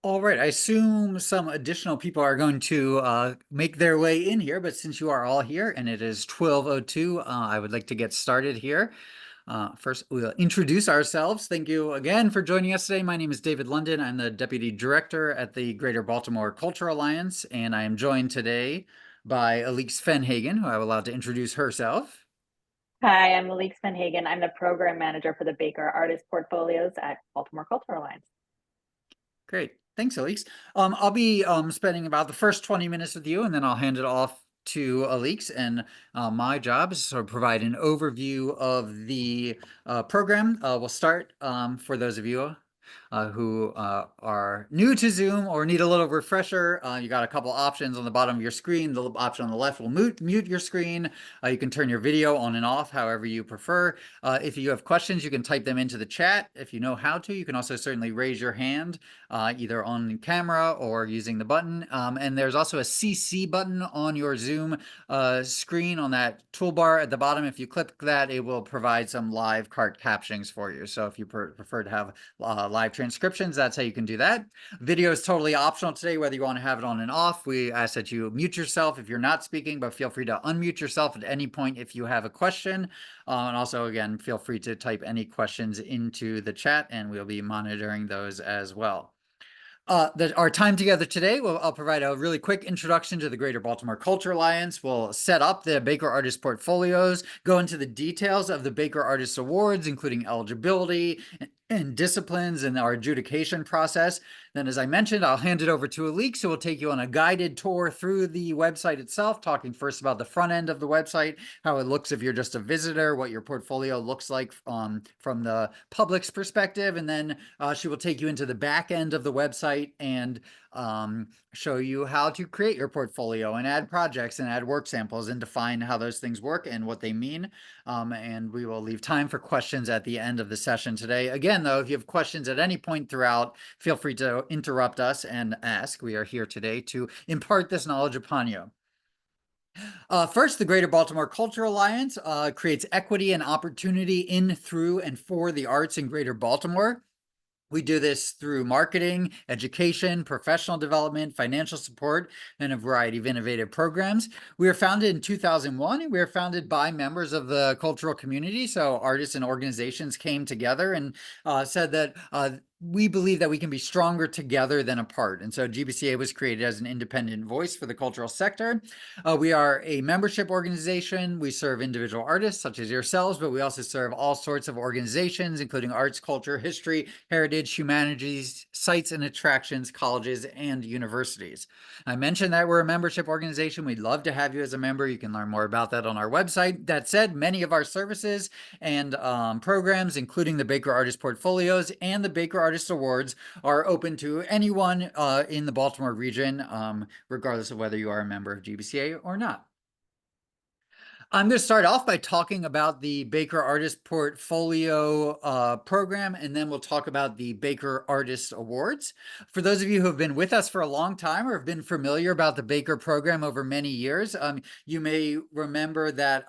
All right, I assume some additional people are going to make their way in here, but since you are all here and it is 12:02, I would like to get started here. First, we'll introduce ourselves. Thank you again for joining us today. My name is David London. I'm the Deputy Director at the Greater Baltimore Culture Alliance, and I am joined today by Alix Fenhagen, who I will allow to introduce herself. Hi, I'm Malik Svenhagen. I'm the program manager for the Baker Artist Portfolios at Baltimore Cultural Alliance. Great. Thanks, Alix. I'll be spending about the first 20 minutes with you, and then I'll hand it off to Alix. And my job is to provide an overview of the program. We'll start for those of you who are new to Zoom or need a little refresher. You got a couple options on the bottom of your screen. The option on the left will mute your screen. You can turn your video on and off however you prefer. If you have questions, you can type them into the chat. If you know how to, you can also certainly raise your hand either on camera or using the button. And there's also a CC button on your Zoom screen on that toolbar at the bottom. If you click that, it will provide some live cart captionings for you. So if you prefer to have live transcriptions, that's how you can do that. Video is totally optional today, whether you want to have it on and off. We ask that you mute yourself if you're not speaking, but feel free to unmute yourself at any point if you have a question. And also, again, feel free to type any questions into the chat, and we'll be monitoring those as well. Our time together today, I'll provide a really quick introduction to the Greater Baltimore Culture Alliance. We'll set up the Baker Artist Portfolios, go into the details of the Baker Artist Awards, including eligibility and disciplines and our adjudication process. Then, as I mentioned, I'll hand it over to Alix, who will take you on a guided tour through the website itself, talking first about the front end of the website, how it looks if you're just a visitor, what your portfolio looks like from the public's perspective, and then she will take you into the back end of the website and show you how to create your portfolio and add projects and add work samples and define how those things work and what they mean. And we will leave time for questions at the end of the session today. Again, though, if you have questions at any point throughout, feel free to interrupt us and ask. We are here today to impart this knowledge upon you. First, the Greater Baltimore Culture Alliance creates equity and opportunity in, through, and for the arts in Greater Baltimore. We do this through marketing, education, professional development, financial support, and a variety of innovative programs. We were founded in 2001, and we were founded by members of the cultural community. So artists and organizations came together and said that we believe that we can be stronger together than apart. And so GBCA was created as an independent voice for the cultural sector. We are a membership organization. We serve individual artists such as yourselves, but we also serve all sorts of organizations, including arts, culture, history, heritage, humanities, sites and attractions, colleges, and universities. I mentioned that we're a membership organization. We'd love to have you as a member. You can learn more about that on our website. That said, many of our services and programs, including the Baker Artist Portfolios and the Baker Artist Awards, are open to anyone in the Baltimore region, regardless of whether you are a member of GBCA or not. I'm going to start off by talking about the Baker Artist Portfolio program, and then we'll talk about the Baker Artist Awards. For those of you who have been with us for a long time or have been familiar about the Baker program over many years, you may remember that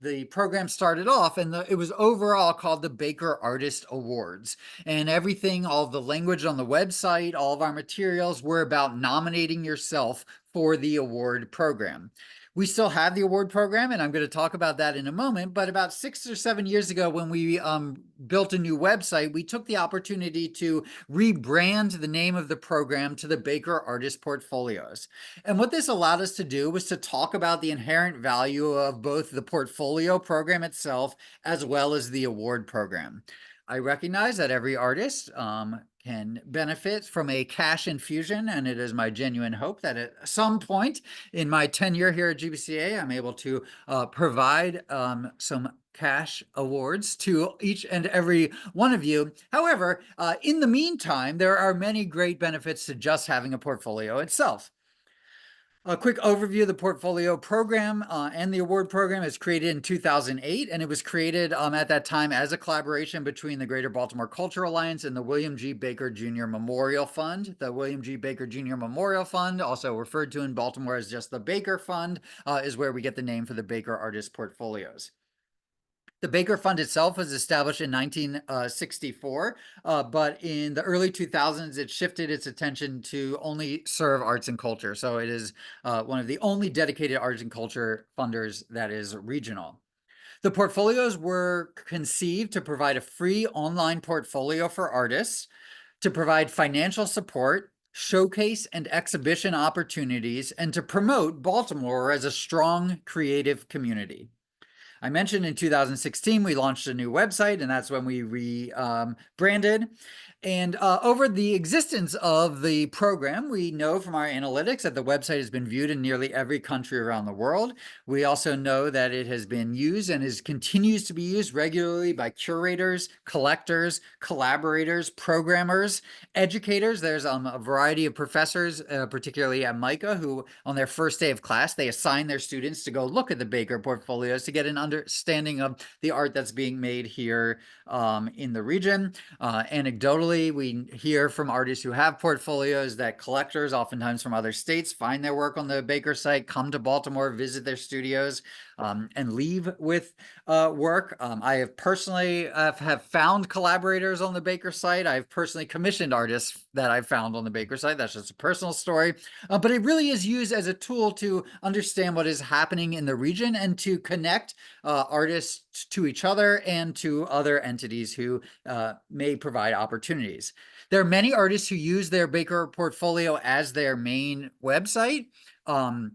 the program started off and it was overall called the Baker Artist Awards. And everything, all the language on the website, all of our materials were about nominating yourself for the award program. We still have the award program, and I'm going to talk about that in a moment. But about 6 or 7 years ago, when we built a new website, we took the opportunity to rebrand the name of the program to the Baker Artist Portfolios. And what this allowed us to do was to talk about the inherent value of both the portfolio program itself as well as the award program. I recognize that every artist can benefit from a cash infusion, and it is my genuine hope that at some point in my tenure here at GBCA, I'm able to provide some cash awards to each and every one of you. However, in the meantime, there are many great benefits to just having a portfolio itself. A quick overview of the portfolio program and the award program is created in 2008, and it was created at that time as a collaboration between the Greater Baltimore Culture Alliance and the William G. Baker Jr. Memorial Fund. The William G. Baker Jr. Memorial Fund, also referred to in Baltimore as just the Baker Fund, is where we get the name for the Baker Artist Portfolios. The Baker Fund itself was established in 1964, but in the early 2000s, it shifted its attention to only serve arts and culture. So it is one of the only dedicated arts and culture funders that is regional. The portfolios were conceived to provide a free online portfolio for artists, to provide financial support, showcase and exhibition opportunities, and to promote Baltimore as a strong creative community. I mentioned in 2016, we launched a new website, and that's when we rebranded. And over the existence of the program, we know from our analytics that the website has been viewed in nearly every country around the world. We also know that it has been used and continues to be used regularly by curators, collectors, collaborators, programmers, educators. There's a variety of professors, particularly at MICA, who on their first day of class, they assign their students to go look at the Baker portfolios to get an understanding of the art that's being made here in the region. Anecdotally, we hear from artists who have portfolios that collectors, oftentimes from other states, find their work on the Baker site, come to Baltimore, visit their studios, and leave with work. I have personally have found collaborators on the Baker site. I've personally commissioned artists that I've found on the Baker site. That's just a personal story. But it really is used as a tool to understand what is happening in the region and to connect artists to each other and to other entities who may provide opportunities. There are many artists who use their Baker portfolio as their main website. We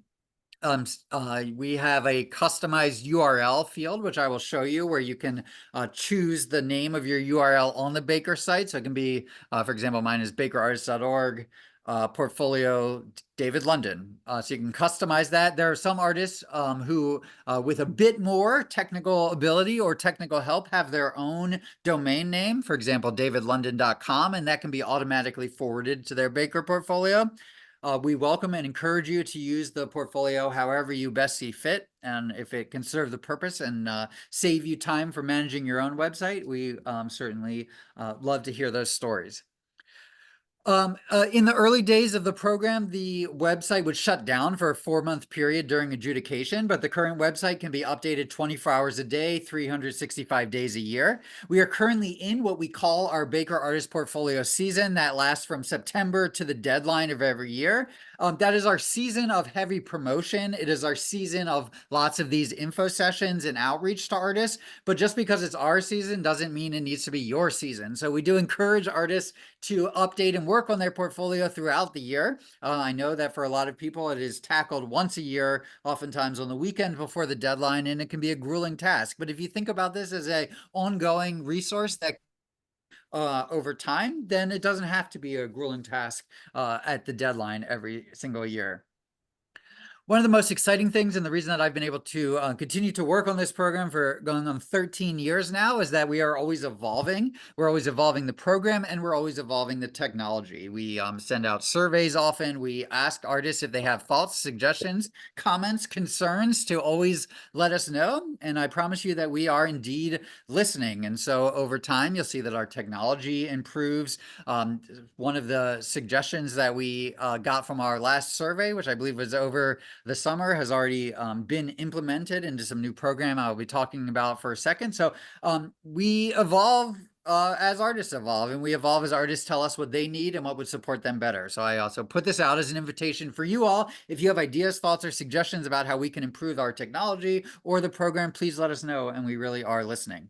have a customized URL field, which I will show you, where you can choose the name of your URL on the Baker site. So it can be, for example, mine is bakerartist.org, portfolio David London. So you can customize that. There are some artists who, with a bit more technical ability or technical help, have their own domain name, for example, davidlondon.com, and that can be automatically forwarded to their Baker portfolio. We welcome and encourage you to use the portfolio however you best see fit. And if it can serve the purpose and save you time for managing your own website, we certainly love to hear those stories. In the early days of the program, the website would shut down for a 4-month period during adjudication, but the current website can be updated 24 hours a day, 365 days a year. We are currently in what we call our Baker Artist Portfolio season that lasts from September to the deadline of every year. That is our season of heavy promotion. It is our season of lots of these info sessions and outreach to artists, but just because it's our season doesn't mean it needs to be your season. So we do encourage artists to update and work on their portfolio throughout the year. I know that for a lot of people, it is tackled once a year, oftentimes on the weekend before the deadline, and it can be a grueling task. But if you think about this as an ongoing resource that over time, then it doesn't have to be a grueling task at the deadline every single year. One of the most exciting things, and the reason that I've been able to continue to work on this program for going on 13 years now, is that we are always evolving. We're always evolving the program, and we're always evolving the technology. We send out surveys often. We ask artists if they have thoughts, suggestions, comments, concerns, to always let us know. And I promise you that we are indeed listening. And so over time, you'll see that our technology improves. One of the suggestions that we got from our last survey, which I believe was over the summer, has already been implemented into some new program I'll be talking about for a second. So we evolve as artists evolve, and we evolve as artists tell us what they need and what would support them better. So I also put this out as an invitation for you all. If you have ideas, thoughts, or suggestions about how we can improve our technology or the program, please let us know, and we really are listening.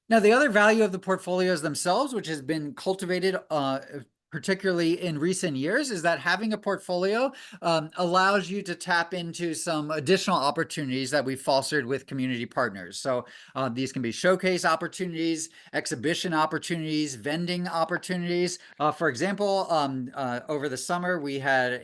Now, the other value of the portfolios themselves, which has been cultivated particularly in recent years, is that having a portfolio allows you to tap into some additional opportunities that we've fostered with community partners. So these can be showcase opportunities, exhibition opportunities, vending opportunities. For example, over the summer, we had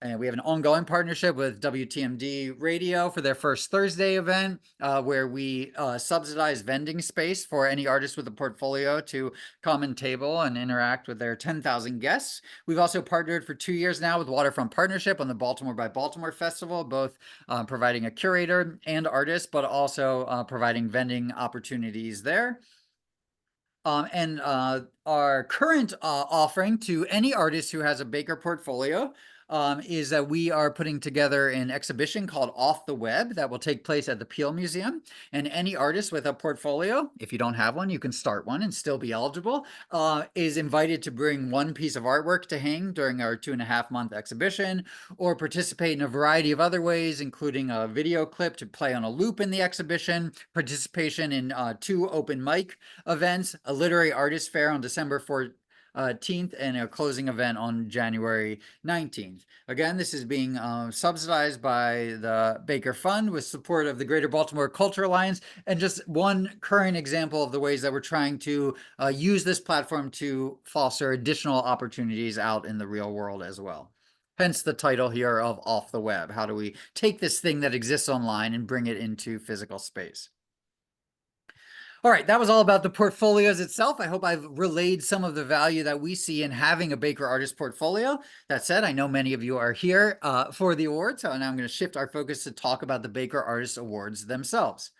and we have an ongoing partnership with WTMD Radio for their first Thursday event, where we subsidize vending space for any artist with a portfolio to come and table and interact with their 10,000 guests. We've also partnered for 2 years now with Waterfront Partnership on the Baltimore by Baltimore Festival, both providing a curator and artist, but also providing vending opportunities there. And our current offering to any artist who has a Baker portfolio is that we are putting together an exhibition called Off the Web that will take place at the Peel Museum. And any artist with a portfolio, if you don't have one, you can start one and still be eligible, is invited to bring one piece of artwork to hang during our 2.5-month exhibition, or participate in a variety of other ways, including a video clip to play on a loop in the exhibition, participation in 2 open mic events, a literary artist fair on December 14th, and a closing event on January 19th. Again, this is being subsidized by the Baker Fund with support of the Greater Baltimore Culture Alliance, and just one current example of the ways that we're trying to use this platform to foster additional opportunities out in the real world as well. Hence the title here of Off the Web. How do we take this thing that exists online and bring it into physical space? All right, that was all about the portfolios itself. I hope I've relayed some of the value that we see in having a Baker Artist portfolio. That said, I know many of you are here for the awards, so now I'm going to shift our focus to talk about the Baker Artist Awards themselves.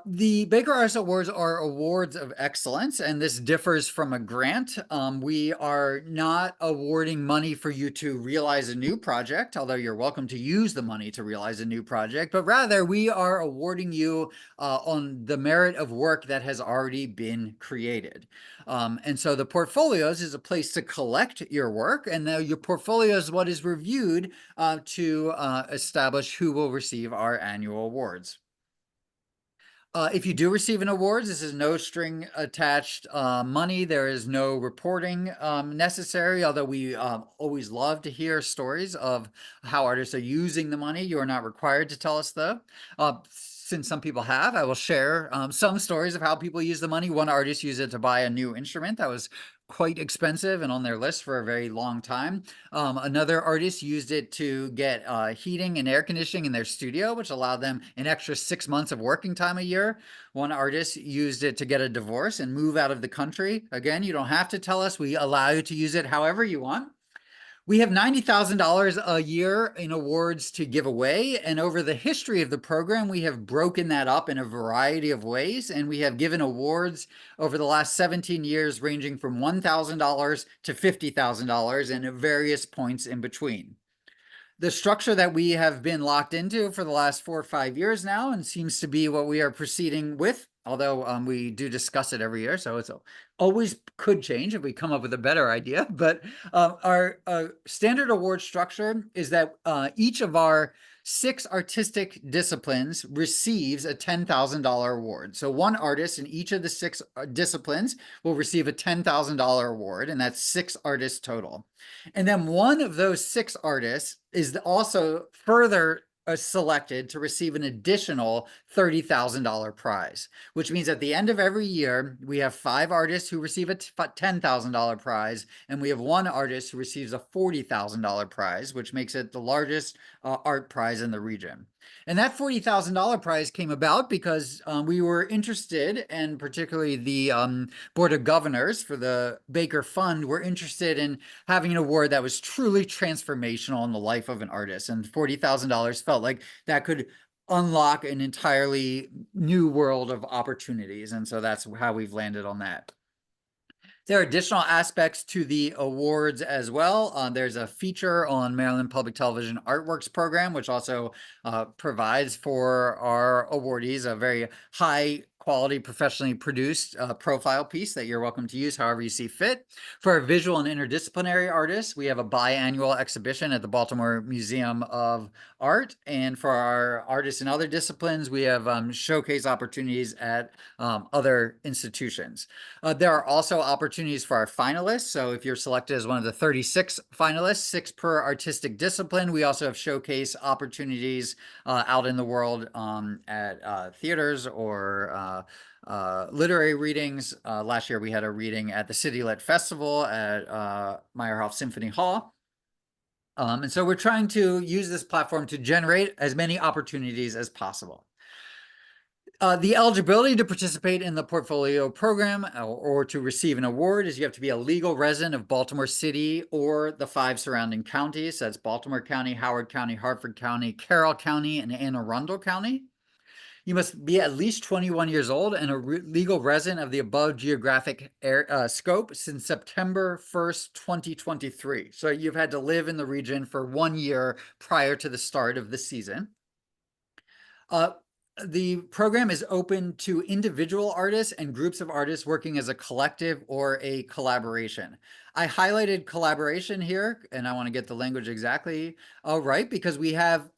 The Baker Artist Awards are awards of excellence, and this differs from a grant. We are not awarding money for you to realize a new project, although you're welcome to use the money to realize a new project, but rather we are awarding you on the merit of work that has already been created. And so the portfolios is a place to collect your work, and your portfolio is what is reviewed to establish who will receive our annual awards. If you do receive an award, this is no string attached money. There is no reporting necessary, although we always love to hear stories of how artists are using the money. You are not required to tell us, though. Since some people have, I will share some stories of how people use the money. One artist used it to buy a new instrument that was quite expensive and on their list for a very long time. Another artist used it to get heating and air conditioning in their studio, which allowed them an extra 6 months of working time a year. One artist used it to get a divorce and move out of the country. Again, you don't have to tell us. We allow you to use it however you want. We have $90,000 a year in awards to give away, and over the history of the program, we have broken that up in a variety of ways, and we have given awards over the last 17 years ranging from $1,000 to $50,000 and at various points in between. The structure that we have been locked into for the last 4 or 5 years now, and seems to be what we are proceeding with, although we do discuss it every year, so it's always could change if we come up with a better idea. But our standard award structure is that each of our 6 artistic disciplines receives a $10,000 award. So one artist in each of the 6 disciplines will receive a $10,000 award, and that's 6 artists total. And then one of those 6 artists is also further selected to receive an additional $30,000 prize, which means at the end of every year, we have 5 artists who receive a $10,000 prize, and we have 1 artist who receives a $40,000 prize, which makes it the largest art prize in the region. And that $40,000 prize came about because we were interested, and particularly the Board of Governors for the Baker Fund were interested in having an award that was truly transformational in the life of an artist. And $40,000 felt like that could unlock an entirely new world of opportunities. And so that's how we've landed on that. There are additional aspects to the awards as well. There's a feature on Maryland Public Television Artworks program, which also provides for our awardees a very high quality, professionally produced profile piece that you're welcome to use however you see fit. For our visual and interdisciplinary artists, we have a biannual exhibition at the Baltimore Museum of Art. And for our artists in other disciplines, we have showcase opportunities at other institutions. There are also opportunities for our finalists. So if you're selected as one of the 36 finalists, 6 per artistic discipline, we also have showcase opportunities out in the world at theaters or literary readings. Last year we had a reading at the City Lit Festival at Meyerhoff Symphony Hall. And so we're trying to use this platform to generate as many opportunities as possible. The eligibility to participate in the portfolio program or to receive an award is you have to be a legal resident of Baltimore City or the 5 surrounding counties. That's Baltimore County, Howard County, Hartford County, Carroll County, and Anne Arundel County. You must be at least 21 years old and a legal resident of the above geographic scope since September 1st, 2023. So you've had to live in the region for 1 year prior to the start of the season. The program is open to individual artists and groups of artists working as a collective or a collaboration. I highlighted collaboration here, and I want to get the language exactly right, because we have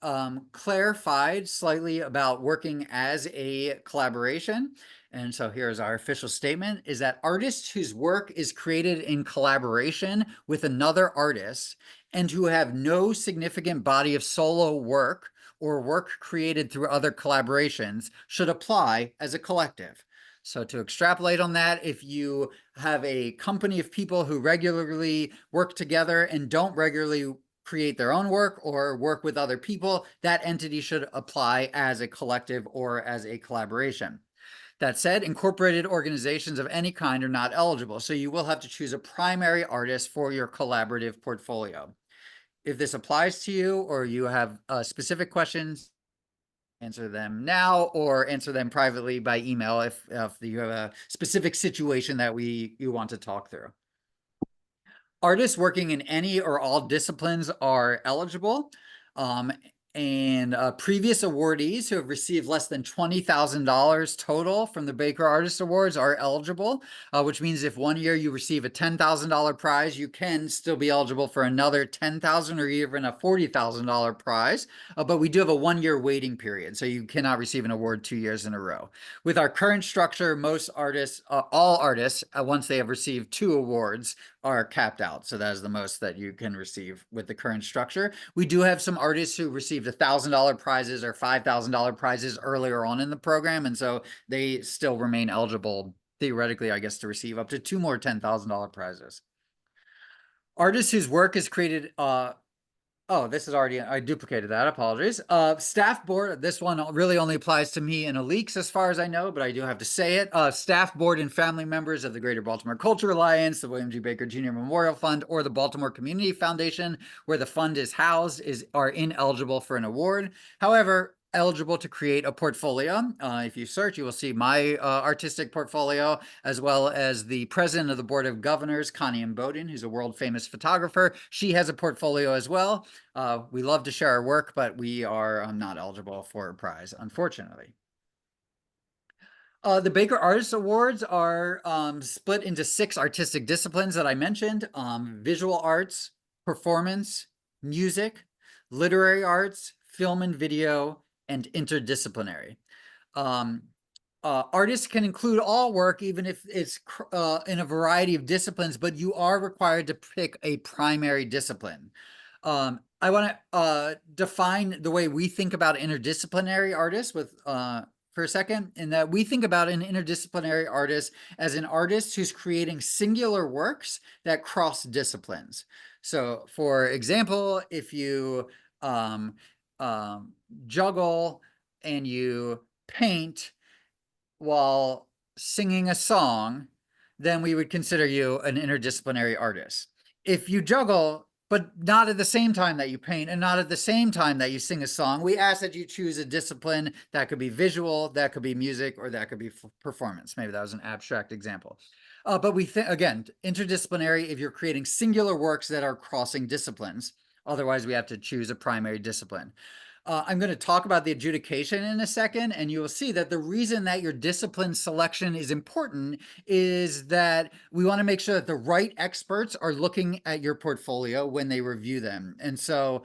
clarified slightly about working as a collaboration. And so here's our official statement, is that artists whose work is created in collaboration with another artist and who have no significant body of solo work or work created through other collaborations should apply as a collective. So to extrapolate on that, if you have a company of people who regularly work together and don't regularly create their own work or work with other people, that entity should apply as a collective or as a collaboration. That said, incorporated organizations of any kind are not eligible, so you will have to choose a primary artist for your collaborative portfolio. If this applies to you or you have specific questions, answer them now or answer them privately by email if you have a specific situation that you want to talk through. Artists working in any or all disciplines are eligible. And previous awardees who have received less than $20,000 total from the Baker Artist Awards are eligible, which means if 1 year you receive a $10,000 prize, you can still be eligible for another $10,000 or even a $40,000 prize. But we do have a 1 year waiting period, so you cannot receive an award 2 years in a row. With our current structure, most artists, all artists, once they have received 2 awards, are capped out. So that is the most that you can receive with the current structure. We do have some artists who received $1,000 prizes or $5,000 prizes earlier on in the program. And so they still remain eligible, theoretically, I guess, to receive up to 2 more $10,000 prizes. Artists whose work is created, oh, this is already, I duplicated that, apologies. Staff board, this one really only applies to me and Alix as far as I know, but I do have to say it. Staff board and family members of the Greater Baltimore Culture Alliance, the William G. Baker Jr. Memorial Fund, or the Baltimore Community Foundation, where the fund is housed, are ineligible for an award. However, eligible to create a portfolio. If you search, you will see my artistic portfolio, as well as the president of the Board of Governors, Connie M. Bowden, who's a world famous photographer. She has a portfolio as well. We love to share our work, but we are not eligible for a prize, unfortunately. The Baker Artist Awards are split into 6 artistic disciplines that I mentioned: visual arts, performance, music, literary arts, film and video, and interdisciplinary. Artists can include all work, even if it's in a variety of disciplines, but you are required to pick a primary discipline. I want to define the way we think about interdisciplinary artists for a second, in that we think about an interdisciplinary artist as an artist who's creating singular works that cross disciplines. So, for example, if you juggle and you paint while singing a song, then we would consider you an interdisciplinary artist. If you juggle, but not at the same time that you paint and not at the same time that you sing a song, we ask that you choose a discipline. That could be visual, that could be music, or that could be performance. Maybe that was an abstract example. But we think, again, interdisciplinary if you're creating singular works that are crossing disciplines. Otherwise, we have to choose a primary discipline. I'm going to talk about the adjudication in a second, and you will see that the reason that your discipline selection is important is that we want to make sure that the right experts are looking at your portfolio when they review them. And so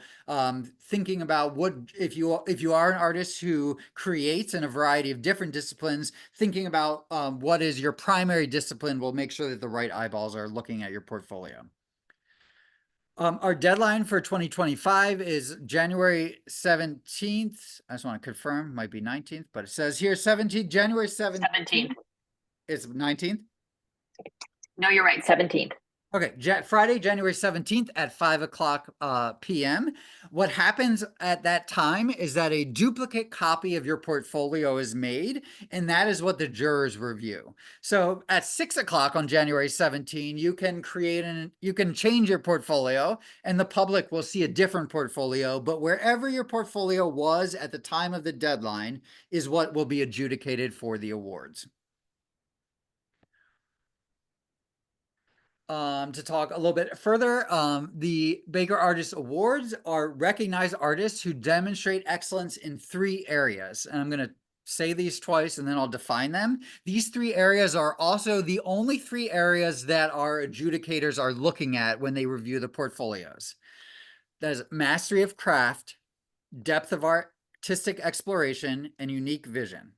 thinking about if you are an artist who creates in a variety of different disciplines, thinking about what is your primary discipline will make sure that the right eyeballs are looking at your portfolio. Our deadline for 2025 is January 17th. I just want to confirm, might be 19th, but it says here 17th, January 17th. 17th. It's 19th? No, you're right, 17th. Okay, Friday, January 17th at 5 o'clock p.m. What happens at that time is that a duplicate copy of your portfolio is made, and that is what the jurors review. So at 6 o'clock on January 17, you can you can change your portfolio, and the public will see a different portfolio, but wherever your portfolio was at the time of the deadline is what will be adjudicated for the awards. To talk a little bit further, the Baker Artist Awards are recognized artists who demonstrate excellence in 3 areas. And I'm going to say these twice and then I'll define them. These 3 areas are also the only 3 areas that our adjudicators are looking at when they review the portfolios. That is mastery of craft, depth of artistic exploration, and unique vision.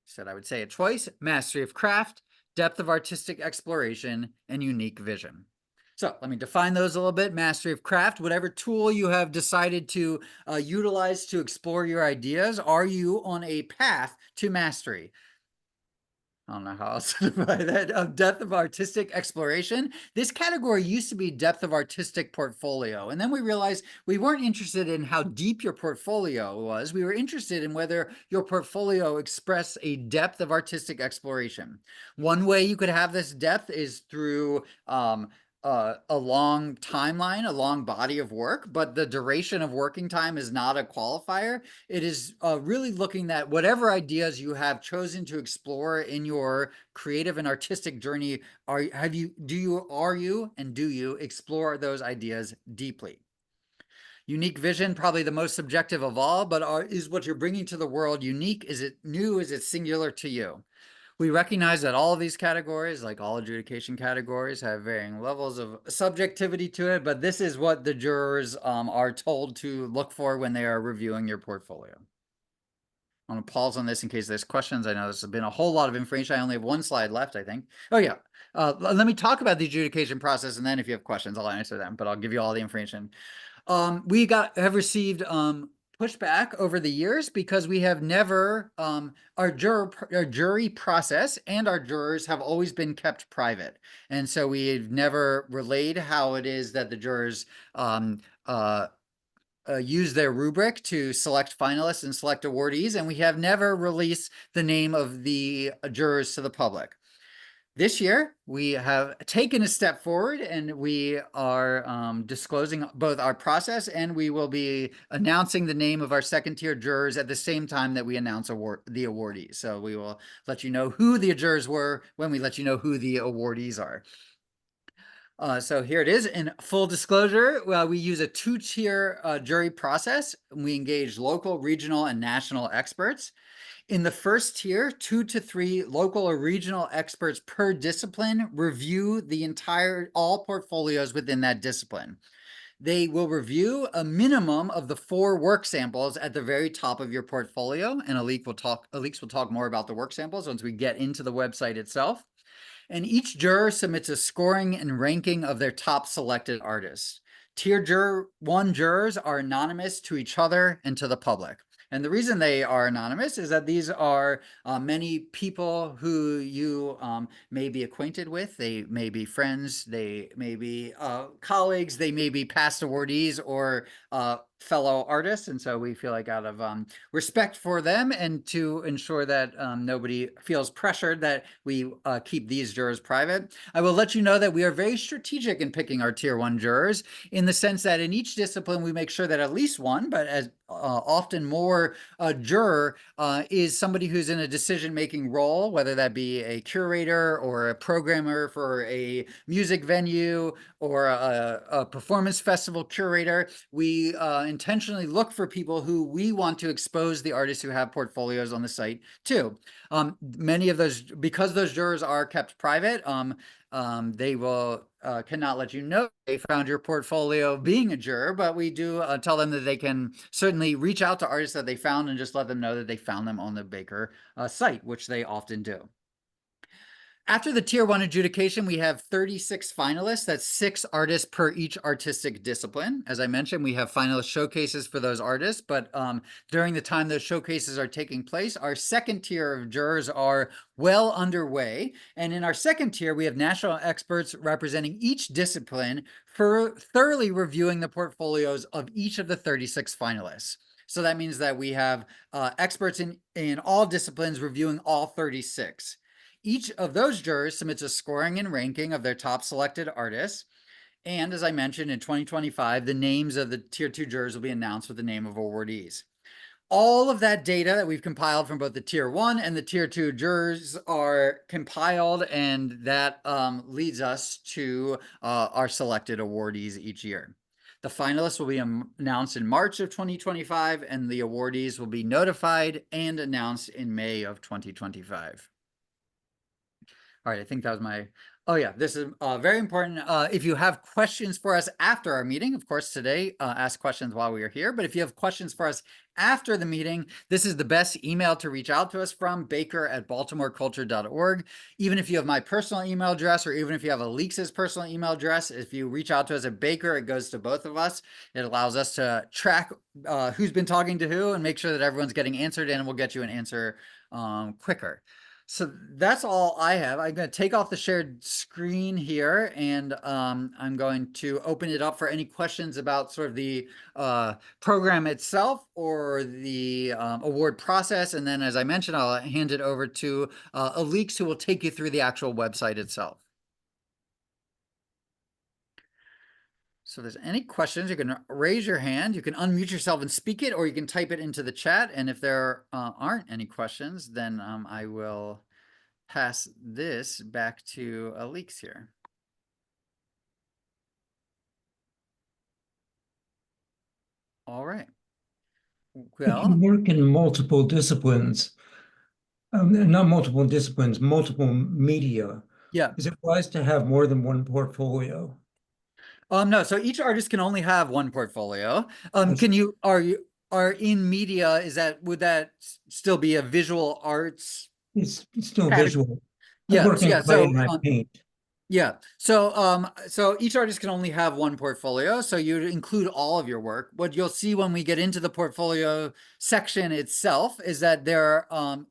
Said I would say it twice: mastery of craft, depth of artistic exploration, and unique vision. So let me define those a little bit. Mastery of craft, whatever tool you have decided to utilize to explore your ideas, are you on a path to mastery? I don't know how else to define that. Depth of artistic exploration. This category used to be depth of artistic portfolio. And then we realized we weren't interested in how deep your portfolio was. We were interested in whether your portfolio expressed a depth of artistic exploration. One way you could have this depth is through a long timeline, a long body of work, but the duration of working time is not a qualifier. It is really looking at whatever ideas you have chosen to explore in your creative and artistic journey. Do you explore those ideas deeply? Unique vision, probably the most subjective of all, but is what you're bringing to the world unique? Is it new? Is it singular to you? We recognize that all of these categories, like all adjudication categories, have varying levels of subjectivity to it, but this is what the jurors are told to look for when they are reviewing your portfolio. I'm going to pause on this in case there's questions. I know this has been a whole lot of information. I only have 1 slide left, I think. Oh, yeah. Let me talk about the adjudication process, and then if you have questions, I'll answer them, but I'll give you all the information. We have received pushback over the years because we have never our jury process and our jurors have always been kept private, and so we've never relayed how it is that the jurors use their rubric to select finalists and select awardees, and we have never released the name of the jurors to the public. This year, we have taken a step forward, and we are disclosing both our process, and we will be announcing the name of our second-tier jurors at the same time that we announce the awardees. So we will let you know who the jurors were when we let you know who the awardees are. So here it is. In full disclosure, we use a 2-tier jury process. We engage local, regional, and national experts. In the first tier, 2 to 3 local or regional experts per discipline review all portfolios within that discipline. They will review a minimum of the 4 work samples at the very top of your portfolio, and Alix will talk more about the work samples once we get into the website itself. And each juror submits a scoring and ranking of their top selected artists. Tier 1 jurors are anonymous to each other and to the public. And the reason they are anonymous is that these are many people who you may be acquainted with. They may be friends, they may be colleagues, they may be past awardees or fellow artists. And so we feel like out of respect for them and to ensure that nobody feels pressured that we keep these jurors private, I will let you know that we are very strategic in picking our tier 1 jurors, in the sense that in each discipline we make sure that at least one, but as often more, a juror is somebody who's in a decision-making role, whether that be a curator or a programmer for a music venue or a performance festival curator. We intentionally look for people who we want to expose the artists who have portfolios on the site to. Many of those, because those jurors are kept private, they will cannot let you know they found your portfolio being a juror, but we do tell them that they can certainly reach out to artists that they found and just let them know that they found them on the Baker site, which they often do. After the tier 1 adjudication, we have 36 finalists. That's 6 artists per each artistic discipline. As I mentioned, we have finalist showcases for those artists, but during the time those showcases are taking place, our second tier of jurors are well underway. And in our second tier, we have national experts representing each discipline for thoroughly reviewing the portfolios of each of the 36 finalists. So that means that we have experts in all disciplines reviewing all 36. Each of those jurors submits a scoring and ranking of their top selected artists. And as I mentioned, in 2025, the names of the tier 2 jurors will be announced with the name of awardees. All of that data that we've compiled from both the tier 1 and the tier 2 jurors are compiled, and that leads us to our selected awardees each year. The finalists will be announced in March of 2025, and the awardees will be notified and announced in May of 2025. All right, I think that was my, oh yeah, this is very important. If you have questions for us after our meeting, of course, today, ask questions while we are here, but if you have questions for us after the meeting, this is the best email to reach out to us from, baker@baltimoreculture.org. Even if you have my personal email address, or even if you have Alix's personal email address, if you reach out to us at Baker, it goes to both of us. It allows us to track who's been talking to who and make sure that everyone's getting answered, and we'll get you an answer quicker. So that's all I have. I'm going to take off the shared screen here, and I'm going to open it up for any questions about sort of the program itself or the award process. And then, as I mentioned, I'll hand it over to Alix, who will take you through the actual website itself. So if there's any questions, you can raise your hand, you can unmute yourself and speak it, or you can type it into the chat. And if there aren't any questions, then I will pass this back to Alix here. All right. Well, you work in multiple disciplines, not multiple disciplines, multiple media. Yeah. Is it wise to have more than one portfolio? No, so each artist can only have one portfolio. Are in media, would that still be a visual arts? It's still category? visual. Yeah, I work in clay and I paint. Yeah. So each artist can only have one portfolio. So you include all of your work. What you'll see when we get into the portfolio section itself is that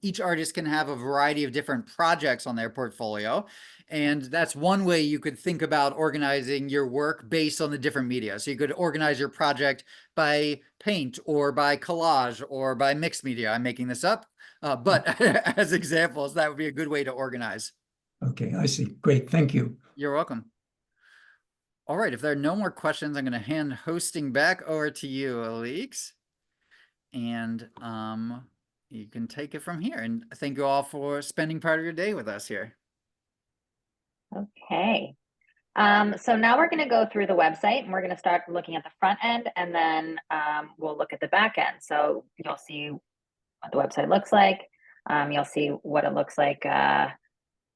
each artist can have a variety of different projects on their portfolio. And that's one way you could think about organizing your work based on the different media. So you could organize your project by paint or by collage or by mixed media. I'm making this up, but as examples, that would be a good way to organize. Okay, I see. Great. Thank you. You're welcome. All right. If there are no more questions, I'm going to hand hosting back over to you, Alix. And you can take it from here. And thank you all for spending part of your day with us here. Okay. So now we're going to go through the website, and we're going to start looking at the front end, and then we'll look at the back end. So you'll see what the website looks like. You'll see what it looks like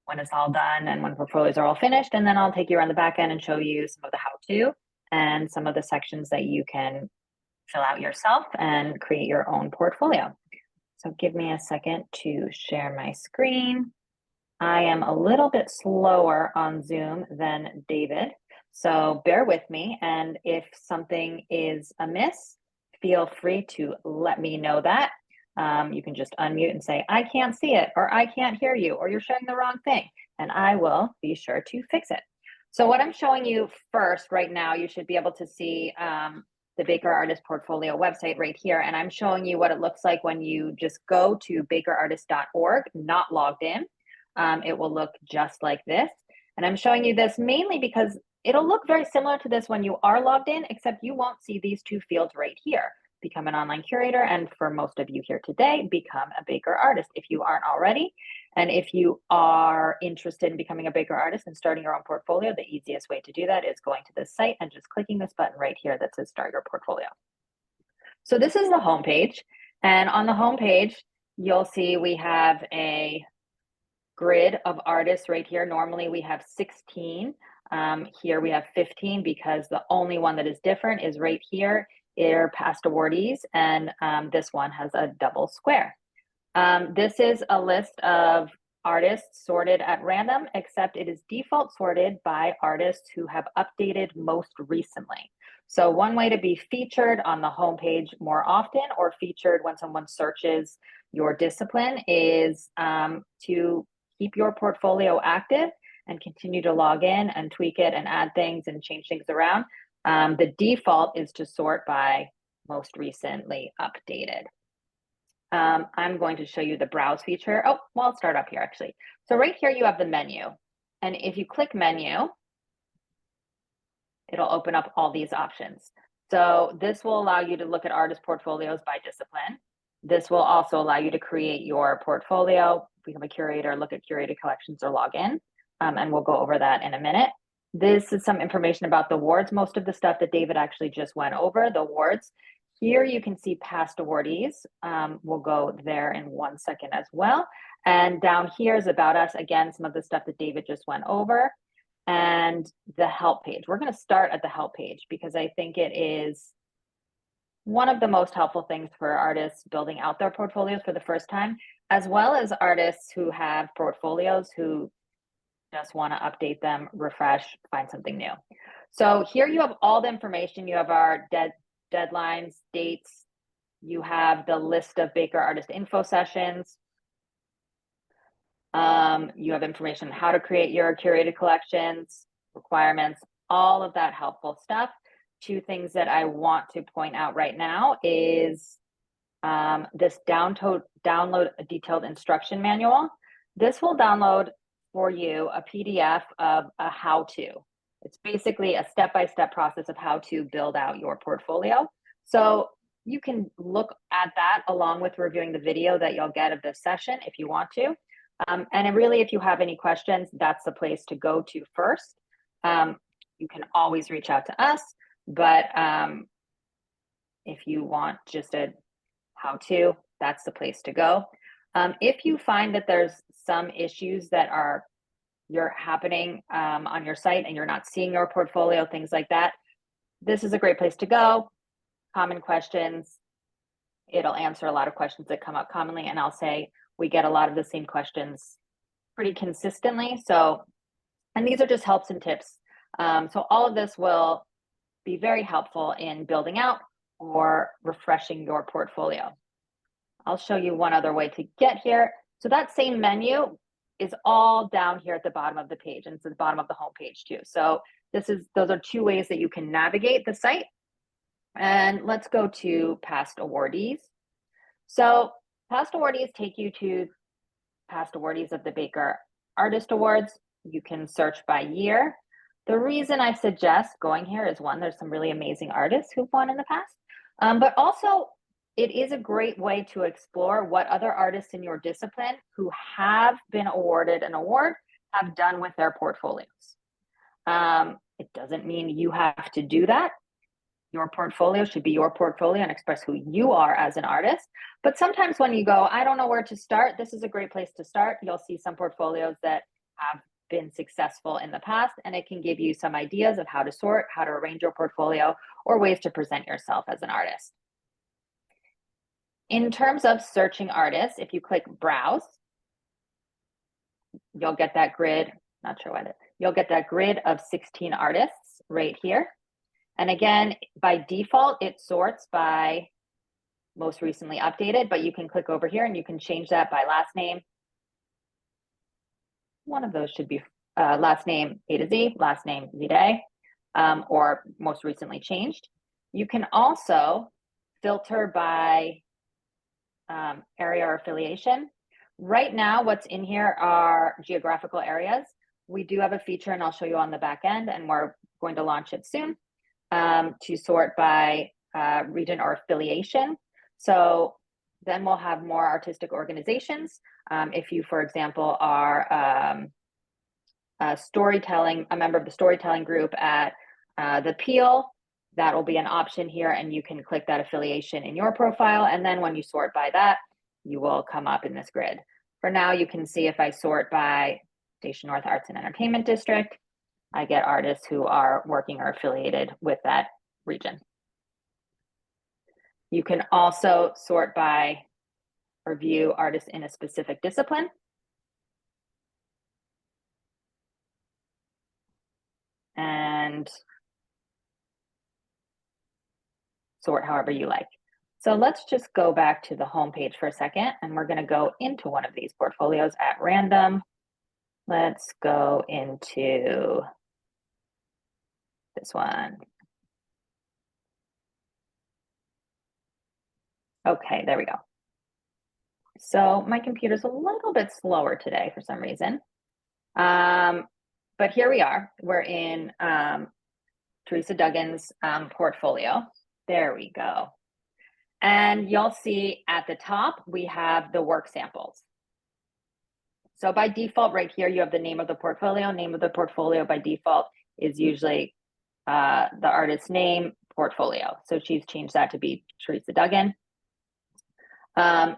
when it's all done and when portfolios are all finished. And then I'll take you around the back end and show you some of the how-to and some of the sections that you can fill out yourself and create your own portfolio. So give me a second to share my screen. I am a little bit slower on Zoom than David, so bear with me. And if something is amiss, feel free to let me know that. You can just unmute and say, I can't see it, or I can't hear you, or you're showing the wrong thing, and I will be sure to fix it. So what I'm showing you first right now, you should be able to see the Baker Artist Portfolio website right here. And I'm showing you what it looks like when you just go to bakerartist.org, not logged in. It will look just like this. And I'm showing you this mainly because it'll look very similar to this when you are logged in, except you won't see these two fields right here. Become an online curator, and for most of you here today, become a Baker artist if you aren't already. And if you are interested in becoming a Baker artist and starting your own portfolio, the easiest way to do that is going to this site and just clicking this button right here that says Start Your Portfolio. So this is the homepage, and on the homepage, you'll see we have a grid of artists right here. Normally we have 16. Here we have 15 because the only one that is different is right here. They're past awardees, and this one has a double square. This is a list of artists sorted at random, except it is default sorted by artists who have updated most recently. So one way to be featured on the homepage more often, or featured when someone searches your discipline, is to keep your portfolio active and continue to log in and tweak it and add things and change things around. The default is to sort by most recently updated. I'm going to show you the browse feature. Oh, well, I'll start up here actually. So right here you have the menu. And if you click menu, it'll open up all these options. So this will allow you to look at artist portfolios by discipline. This will also allow you to create your portfolio, become a curator, look at curated collections, or log in. And we'll go over that in a minute. This is some information about the awards. Most of the stuff that David actually just went over, the awards. Here you can see past awardees. We'll go there in 1 second as well. And down here is about us. Again, some of the stuff that David just went over. And the help page. We're going to start at the help page because I think it is one of the most helpful things for artists building out their portfolios for the first time, as well as artists who have portfolios who just want to update them, refresh, find something new. So here you have all the information. You have our deadlines, dates. You have the list of Baker Artist Info sessions. You have information on how to create your curated collections, requirements, all of that helpful stuff. Two things that I want to point out right now is this download a detailed instruction manual. This will download for you a PDF of a how-to. It's basically a step-by-step process of how to build out your portfolio. So you can look at that along with reviewing the video that you'll get of this session if you want to. And really, if you have any questions, that's the place to go to first. You can always reach out to us, but if you want just a how-to, that's the place to go. If you find that there's some issues that you're happening on your site and you're not seeing your portfolio, things like that, this is a great place to go. Common questions. It'll answer a lot of questions that come up commonly, and I'll say we get a lot of the same questions pretty consistently. So, and these are just helps and tips. So all of this will be very helpful in building out or refreshing your portfolio. I'll show you one other way to get here. So that same menu is all down here at the bottom of the page, and it's at the bottom of the home page too. So those are two ways that you can navigate the site. And let's go to past awardees. So past awardees take you to past awardees of the Baker Artist Awards. You can search by year. The reason I suggest going here is, one, there's some really amazing artists who've won in the past, but also it is a great way to explore what other artists in your discipline who have been awarded an award have done with their portfolios. It doesn't mean you have to do that. Your portfolio should be your portfolio and express who you are as an artist. But sometimes when you go, I don't know where to start, this is a great place to start. You'll see some portfolios that have been successful in the past, and it can give you some ideas of how to sort, how to arrange your portfolio, or ways to present yourself as an artist. In terms of searching artists, if you click browse, you'll get that grid, not sure what you'll get that grid of 16 artists right here. And again, by default, it sorts by most recently updated, but you can click over here and you can change that by last name. One of those should be last name A to Z, last name Z to A, or most recently changed. You can also filter by area or affiliation. Right now, what's in here are geographical areas. We do have a feature, and I'll show you on the back end, and we're going to launch it soon, to sort by region or affiliation. So then we'll have more artistic organizations. If you, for example, are a member of the storytelling group at the Peel, that will be an option here, and you can click that affiliation in your profile. And then when you sort by that, you will come up in this grid. For now, you can see if I sort by Station North Arts and Entertainment District, I get artists who are working or affiliated with that region. You can also sort by or view artists in a specific discipline. and sort however you like. So let's just go back to the home page for a second, and we're going to go into one of these portfolios at random. Let's go into this one. Okay, there we go. So my computer's a little bit slower today for some reason. But here we are. We're in Teresa Duggan's portfolio. There we go. And you'll see at the top, we have the work samples. So by default right here, you have the name of the portfolio. Name of the portfolio by default is usually the artist's name, portfolio. So she's changed that to be Teresa Duggan.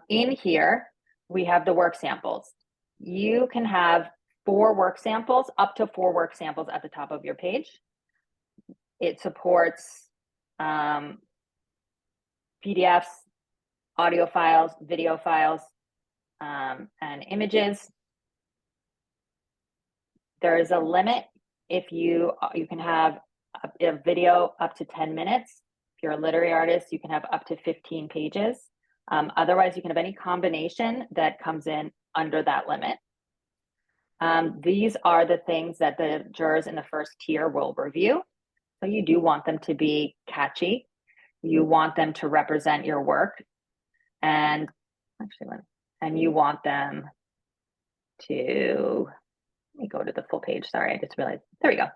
In here, we have the work samples. You can have 4 work samples, up to 4 work samples at the top of your page. It supports PDFs, audio files, video files, and images. There is a limit. If you can have a video up to 10 minutes. If you're a literary artist, you can have up to 15 pages. Otherwise, you can have any combination that comes in under that limit. These are the things that the jurors in the first tier will review. So you do want them to be catchy. You want them to represent your work, and you want them to, let me go to the full page. Sorry, I just realized, there we go.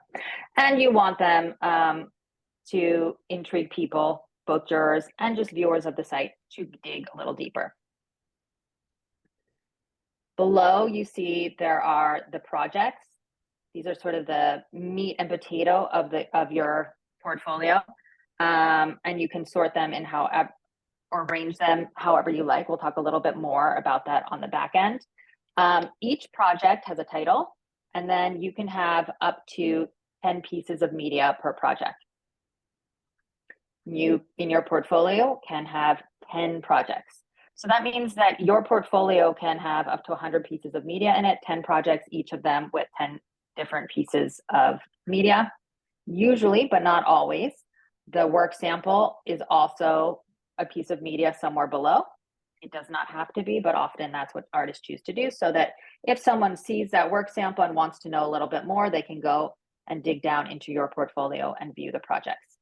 And you want them to intrigue people, both jurors and just viewers of the site, to dig a little deeper. Below, you see there are the projects. These are sort of the meat and potato of your portfolio. And you can sort them in however, or arrange them however you like. We'll talk a little bit more about that on the back end. Each project has a title, and then you can have up to 10 pieces of media per project. You, in your portfolio, can have 10 projects. So that means that your portfolio can have up to 100 pieces of media in it, 10 projects, each of them with 10 different pieces of media. Usually, but not always, the work sample is also a piece of media somewhere below. It does not have to be, but often that's what artists choose to do, so that if someone sees that work sample and wants to know a little bit more, they can go and dig down into your portfolio and view the projects.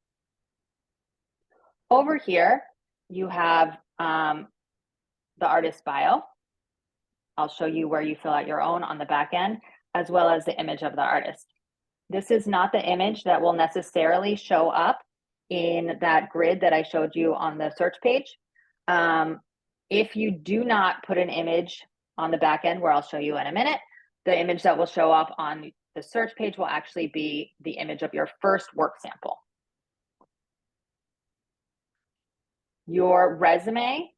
Over here, you have the artist bio. I'll show you where you fill out your own on the back end, as well as the image of the artist. This is not the image that will necessarily show up in that grid that I showed you on the search page. If you do not put an image on the back end, where I'll show you in a minute, the image that will show up on the search page will actually be the image of your first work sample. Your resume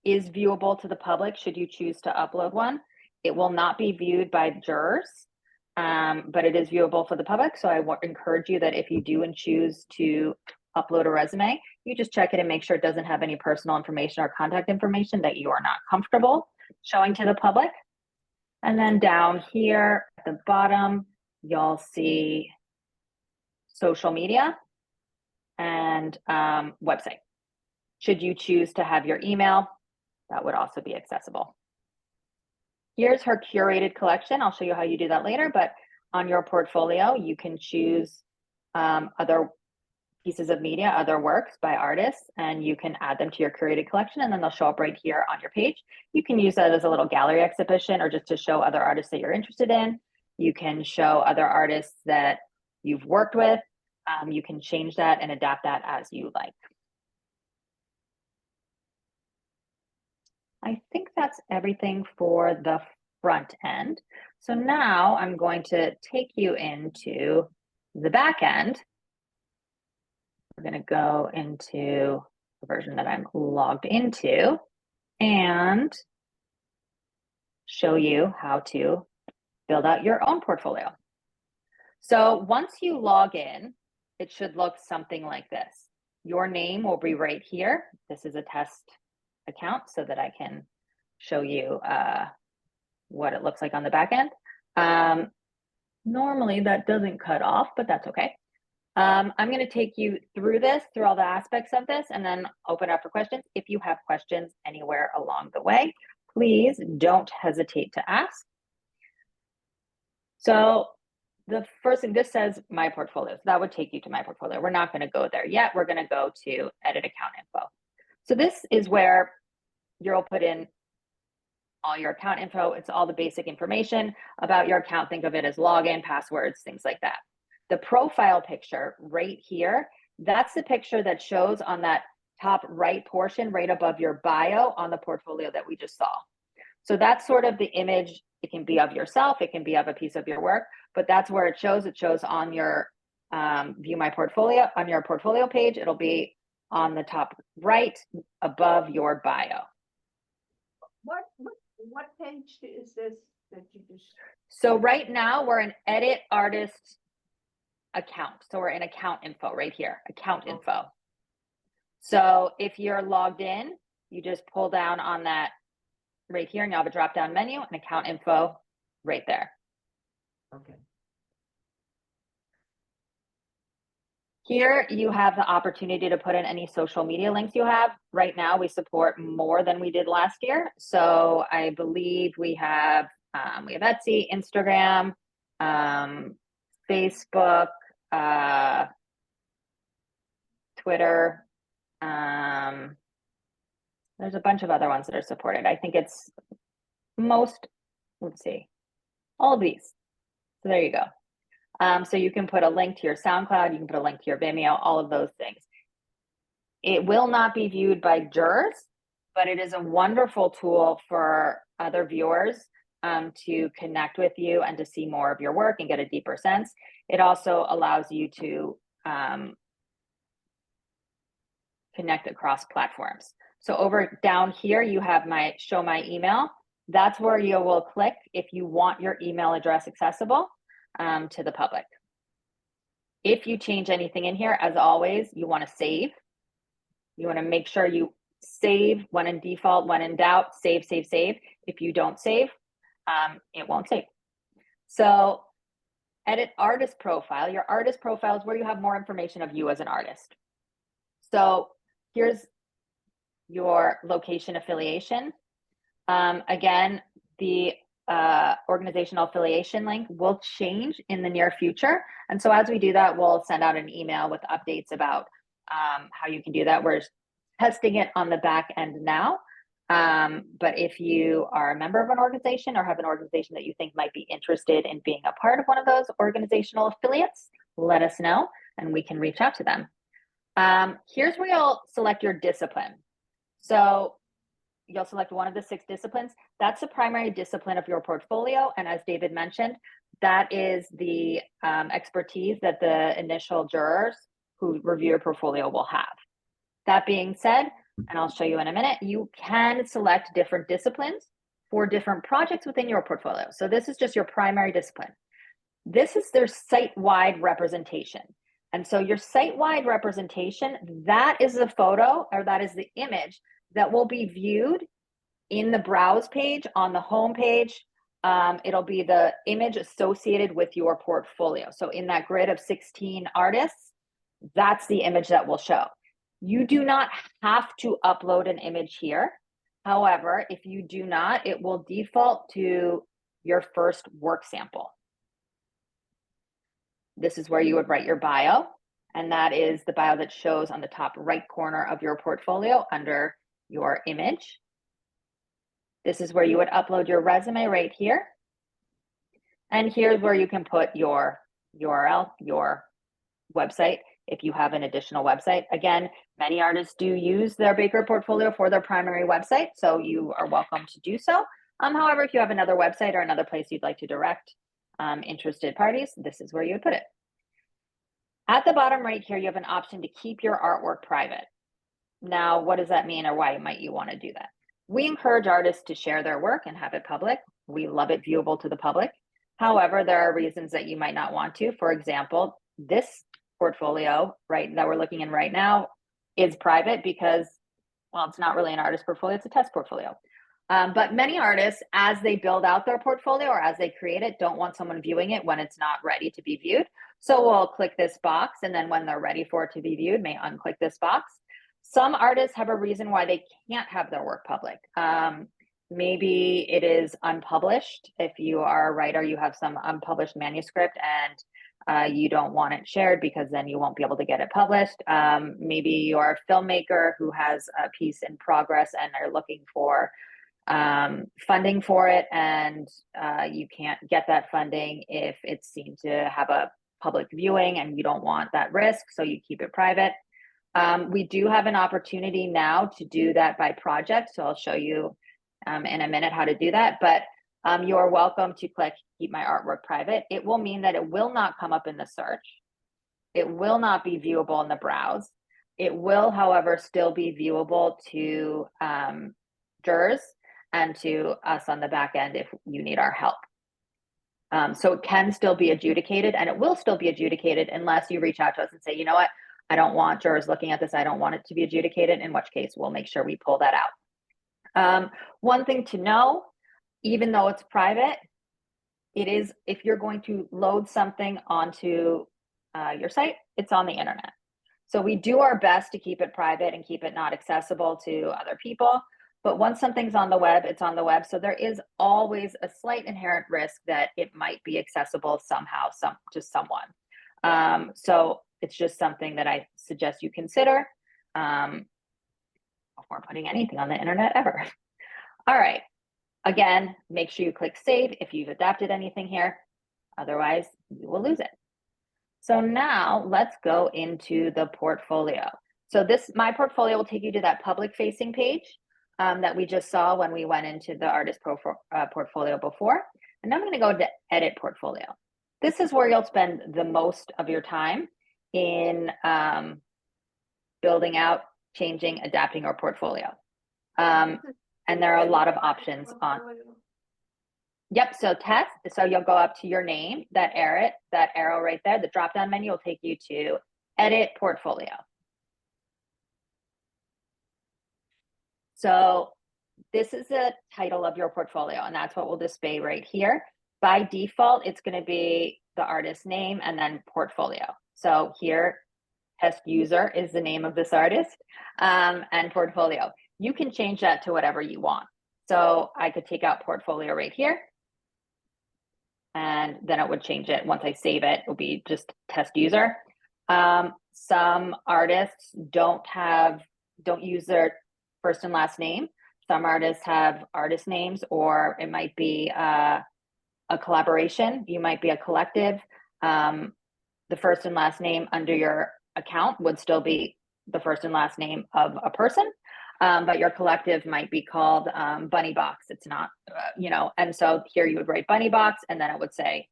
is viewable to the public should you choose to upload one. It will not be viewed by jurors, but it is viewable for the public. So I encourage you that if you do and choose to upload a resume, you just check it and make sure it doesn't have any personal information or contact information that you are not comfortable showing to the public. And then down here at the bottom, you'll see social media and website. Should you choose to have your email, that would also be accessible. Here's her curated collection. I'll show you how you do that later, but on your portfolio, you can choose other pieces of media, other works by artists, and you can add them to your curated collection, and then they'll show up right here on your page. You can use that as a little gallery exhibition or just to show other artists that you're interested in. You can show other artists that you've worked with. You can change that and adapt that as you like. I think that's everything for the front end. So now I'm going to take you into the back end. We're going to go into the version that I'm logged into and show you how to build out your own portfolio. So once you log in, it should look something like this. Your name will be right here. This is a test account so that I can show you what it looks like on the back end. Normally that doesn't cut off, but that's okay. I'm going to take you through this, through all the aspects of this, and then open up for questions. If you have questions anywhere along the way, please don't hesitate to ask. So the first thing, this says my portfolio. So that would take you to my portfolio. We're not going to go there yet. We're going to go to edit account info. So this is where you'll put in all your account info. It's all the basic information about your account. Think of it as login, passwords, things like that. The profile picture right here, that's the picture that shows on that top right portion, right above your bio on the portfolio that we just saw. So that's sort of the image. It can be of yourself, it can be of a piece of your work, but that's where it shows. It shows on your view my portfolio, on your portfolio page. It'll be on the top right above your bio. What page is this that you just? So right now we're in edit artist account. So we're in account info right here, account info. So if you're logged in, you just pull down on that right here and you'll have a drop down menu and account info right there. Okay. Here you have the opportunity to put in any social media links you have. Right now we support more than we did last year. So I believe we have Etsy, Instagram, Facebook, Twitter. There's a bunch of other ones that are supported. I think it's most, let's see, all of these. So there you go. So you can put a link to your SoundCloud, you can put a link to your Vimeo, all of those things. It will not be viewed by jurors, but it is a wonderful tool for other viewers to connect with you and to see more of your work and get a deeper sense. It also allows you to connect across platforms. So over down here, you have my show my email. That's where you will click if you want your email address accessible to the public. If you change anything in here, as always, you want to save. You want to make sure you save when in default, when in doubt, save, save, save. If you don't save, it won't save. So edit artist profile. Your artist profile is where you have more information of you as an artist. So here's your location affiliation. Again, the organizational affiliation link will change in the near future. And so as we do that, we'll send out an email with updates about how you can do that. We're testing it on the back end now. But if you are a member of an organization or have an organization that you think might be interested in being a part of one of those organizational affiliates, let us know and we can reach out to them. Here's where you'll select your discipline. So you'll select one of the 6 disciplines. That's the primary discipline of your portfolio. And as David mentioned, that is the expertise that the initial jurors who review your portfolio will have. That being said, and I'll show you in a minute, you can select different disciplines for different projects within your portfolio. So this is just your primary discipline. This is their site-wide representation. And so your site-wide representation, that is the photo or that is the image that will be viewed in the browse page on the home page. It'll be the image associated with your portfolio. So in that grid of 16 artists, that's the image that will show. You do not have to upload an image here. However, if you do not, it will default to your first work sample. This is where you would write your bio, and that is the bio that shows on the top right corner of your portfolio under your image. This is where you would upload your resume right here. And here's where you can put your URL, your website, if you have an additional website. Again, many artists do use their Baker portfolio for their primary website, so you are welcome to do so. However, if you have another website or another place you'd like to direct interested parties, this is where you would put it. At the bottom right here, you have an option to keep your artwork private. Now, what does that mean, or why might you want to do that? We encourage artists to share their work and have it public. We love it viewable to the public. However, there are reasons that you might not want to. For example, this portfolio, right, that we're looking in right now is private because, well, it's not really an artist portfolio, it's a test portfolio. But many artists, as they build out their portfolio or as they create it, don't want someone viewing it when it's not ready to be viewed. So we'll click this box, and then when they're ready for it to be viewed, may unclick this box. Some artists have a reason why they can't have their work public. Maybe it is unpublished. If you are a writer, you have some unpublished manuscript and you don't want it shared because then you won't be able to get it published. Maybe you're a filmmaker who has a piece in progress and they're looking for funding for it, and you can't get that funding if it's seen to have a public viewing and you don't want that risk, so you keep it private. We do have an opportunity now to do that by project, so I'll show you in a minute how to do that, but you're welcome to click keep my artwork private. It will mean that it will not come up in the search. It will not be viewable in the browse. It will, however, still be viewable to jurors and to us on the back end if you need our help. So it can still be adjudicated, and it will still be adjudicated unless you reach out to us and say, you know what, I don't want jurors looking at this. I don't want it to be adjudicated, in which case we'll make sure we pull that out. One thing to know, even though it's private, it is, if you're going to load something onto your site, it's on the internet. So we do our best to keep it private and keep it not accessible to other people. But once something's on the web, it's on the web. So there is always a slight inherent risk that it might be accessible somehow to someone. So it's just something that I suggest you consider before putting anything on the internet ever. All right. Again, make sure you click save if you've adapted anything here. Otherwise, you will lose it. So now let's go into the portfolio. So my portfolio will take you to that public facing page that we just saw when we went into the artist portfolio before. And now I'm going to go to edit portfolio. This is where you'll spend the most of your time in building out, changing, adapting your portfolio. And there are a lot of options on. Yep, so test, so you'll go up to your name, that arrow right there, the drop-down menu will take you to edit portfolio. So this is the title of your portfolio, and that's what we'll display right here. By default, it's going to be the artist name and then portfolio. So here, test user is the name of this artist, and portfolio. You can change that to whatever you want. So I could take out portfolio right here, and then it would change it. Once I save it, it'll be just test user. Some artists don't use their first and last name. Some artists have artist names, or it might be a collaboration. You might be a collective. The first and last name under your account would still be the first and last name of a person, but your collective might be called Bunny Box. It's not, and so here you would write Bunny Box, and then it would say,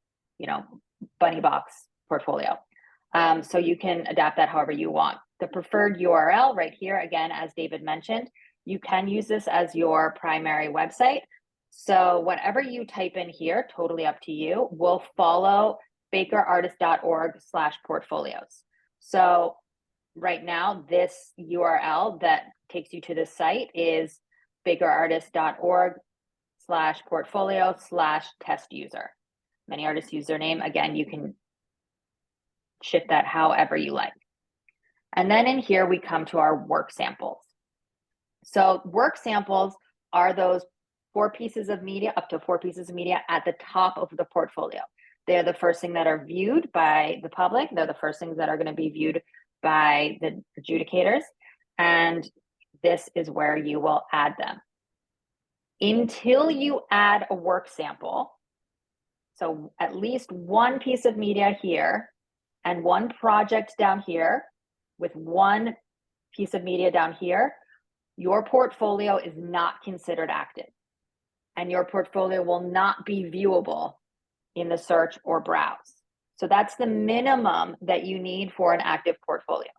Bunny Box portfolio. So you can adapt that however you want. The preferred URL right here, again, as David mentioned, you can use this as your primary website. So whatever you type in here, totally up to you, will follow bakerartist.org/portfolios. So right now, this URL that takes you to this site is bakerartist.org/portfolio/test user. Many artists use their name. Again, you can shift that however you like. And then in here, we come to our work samples. So work samples are those 4 pieces of media, up to 4 pieces of media at the top of the portfolio. They're the first thing that are viewed by the public. They're the first things that are going to be viewed by the adjudicators. And this is where you will add them. Until you add a work sample, so at least 1 piece of media here and 1 project down here with 1 piece of media down here, your portfolio is not considered active. And your portfolio will not be viewable in the search or browse. So that's the minimum that you need for an active portfolio.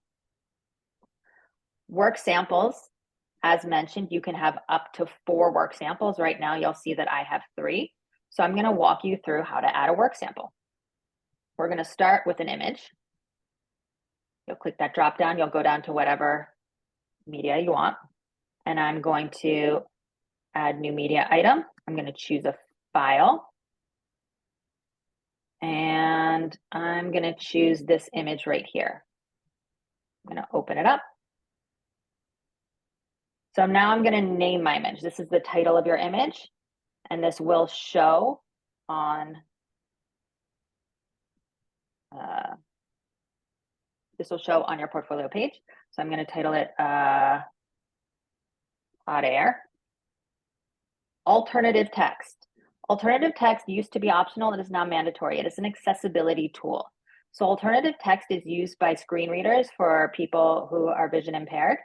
Work samples, as mentioned, you can have up to 4 work samples. Right now, you'll see that I have 3. So I'm going to walk you through how to add a work sample. We're going to start with an image. You'll click that drop down. You'll go down to whatever media you want. And I'm going to add new media item. I'm going to choose a file. And I'm going to choose this image right here. I'm going to open it up. So now I'm going to name my image. This is the title of your image, and this will show on your portfolio page. So I'm going to title it Hot Air. Alternative text. Alternative text used to be optional. It is now mandatory. It is an accessibility tool. So alternative text is used by screen readers for people who are vision impaired.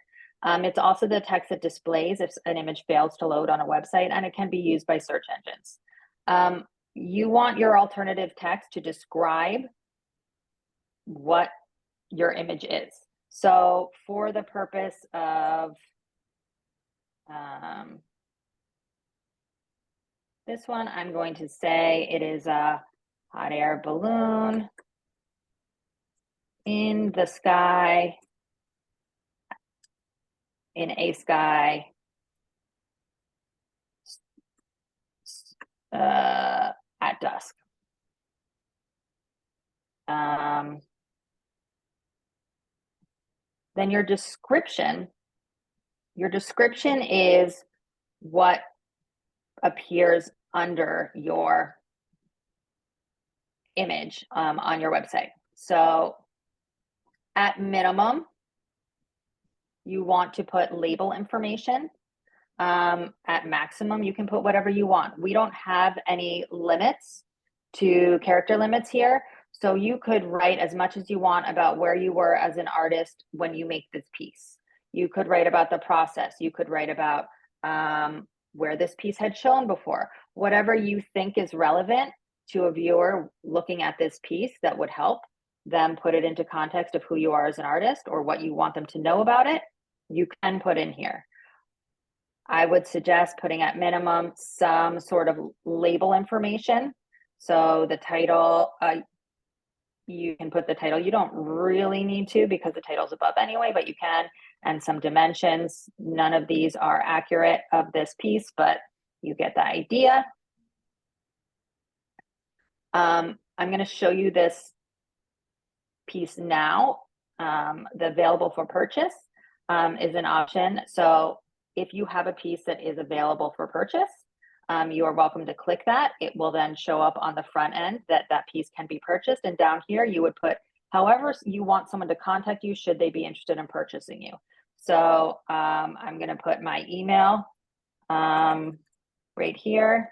It's also the text that displays if an image fails to load on a website, and it can be used by search engines. You want your alternative text to describe what your image is. So for the purpose of this one, I'm going to say it is a hot air balloon in the sky, in a sky at dusk. Then your description is what appears under your image on your website. So at minimum, you want to put label information. At maximum, you can put whatever you want. We don't have any limits to character limits here. So you could write as much as you want about where you were as an artist when you make this piece. You could write about the process. You could write about where this piece had shown before. Whatever you think is relevant to a viewer looking at this piece that would help them put it into context of who you are as an artist or what you want them to know about it, you can put in here. I would suggest putting at minimum some sort of label information. So the title, you can put the title. You don't really need to because the title's above anyway, but you can. And some dimensions. None of these are accurate of this piece, but you get the idea. I'm going to show you this piece now. The available for purchase is an option. So if you have a piece that is available for purchase, you are welcome to click that. It will then show up on the front end that that piece can be purchased. And down here, you would put however you want someone to contact you should they be interested in purchasing you. So I'm going to put my email right here.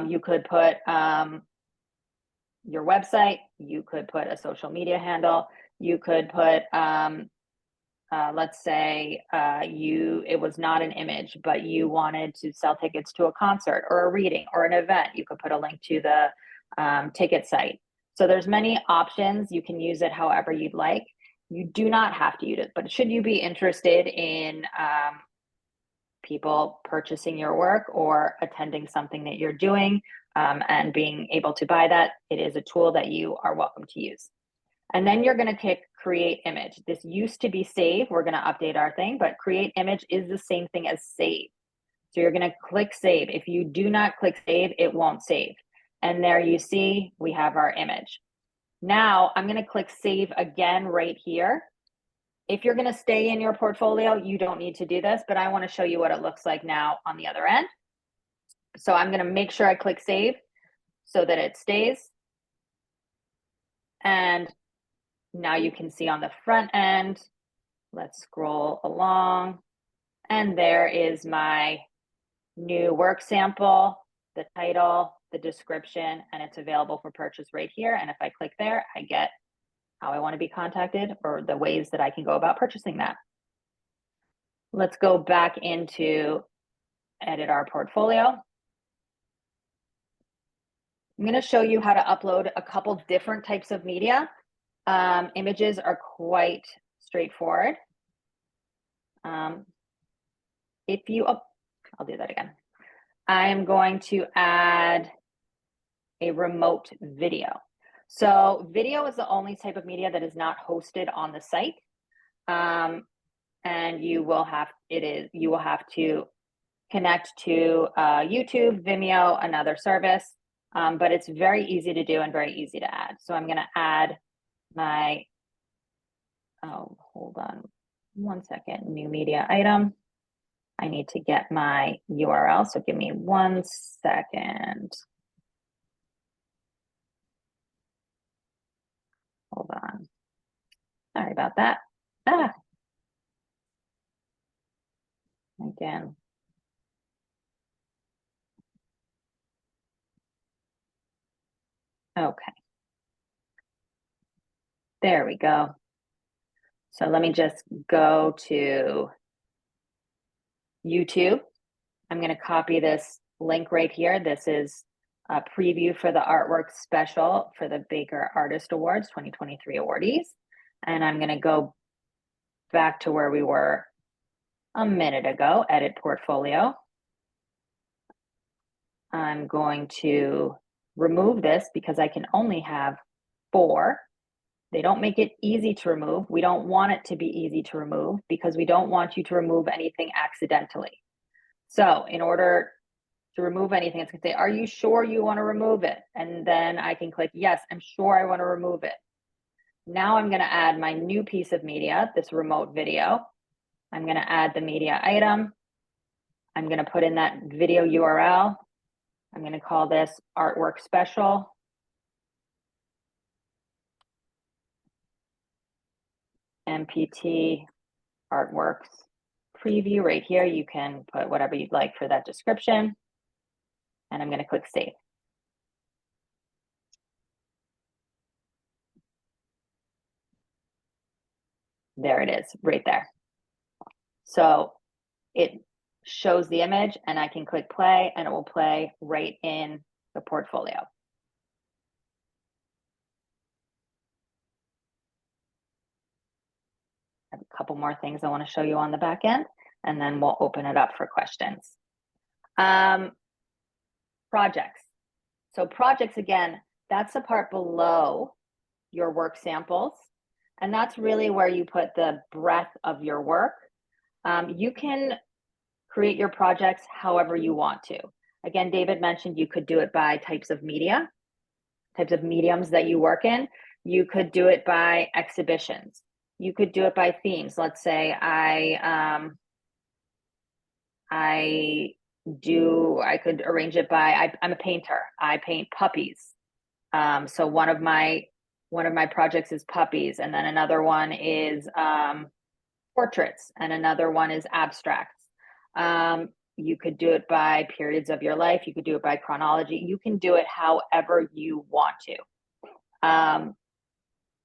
You could put your website. You could put a social media handle. You could put let's say it was not an image, but you wanted to sell tickets to a concert or a reading or an event. You could put a link to the ticket site. So there's many options. You can use it however you'd like. You do not have to use it, but should you be interested in people purchasing your work or attending something that you're doing and being able to buy that, it is a tool that you are welcome to use. And then you're going to click create image. This used to be save. We're going to update our thing, but create image is the same thing as save. So you're going to click save. If you do not click save, it won't save. And there you see, we have our image. Now I'm going to click save again right here. If you're going to stay in your portfolio, you don't need to do this, but I want to show you what it looks like now on the other end. So I'm going to make sure I click save so that it stays. And now you can see on the front end, let's scroll along. And there is my new work sample, the title, the description, and it's available for purchase right here. And if I click there, I get how I want to be contacted or the ways that I can go about purchasing that. Let's go back into edit our portfolio. I'm going to show you how to upload a couple different types of media. Images are quite straightforward. I'll do that again. I'm going to add a remote video. So video is the only type of media that is not hosted on the site. And you will have to connect to YouTube, Vimeo, another service. But it's very easy to do and very easy to add. So I'm going to add my, oh, hold on 1 second, new media item. I need to get my URL, so give me 1 second. Hold on. Sorry about that. Again. Okay. There we go. So let me just go to YouTube. I'm going to copy this link right here. This is a preview for the artwork special for the Baker Artist Awards 2023 awardees. And I'm going to go back to where we were a minute ago, edit portfolio. I'm going to remove this because I can only have 4. They don't make it easy to remove. We don't want it to be easy to remove because we don't want you to remove anything accidentally. So in order to remove anything, it's going to say, are you sure you want to remove it? And then I can click, yes, I'm sure I want to remove it. Now I'm going to add my new piece of media, this remote video. I'm going to add the media item. I'm going to put in that video URL. I'm going to call this artwork special. MPT artworks preview right here. You can put whatever you'd like for that description. And I'm going to click save. There it is right there. So it shows the image and I can click play and it will play right in the portfolio. I have a couple more things I want to show you on the back end and then we'll open it up for questions. Projects. So projects, again, that's the part below your work samples. And that's really where you put the breadth of your work. You can create your projects however you want to. Again, David mentioned you could do it by types of media, types of mediums that you work in. You could do it by exhibitions. You could do it by themes. Let's say I could arrange it by, I'm a painter. I paint puppies. So one of my projects is puppies, and then another one is portraits, and another one is abstracts. You could do it by periods of your life. You could do it by chronology. You can do it however you want to.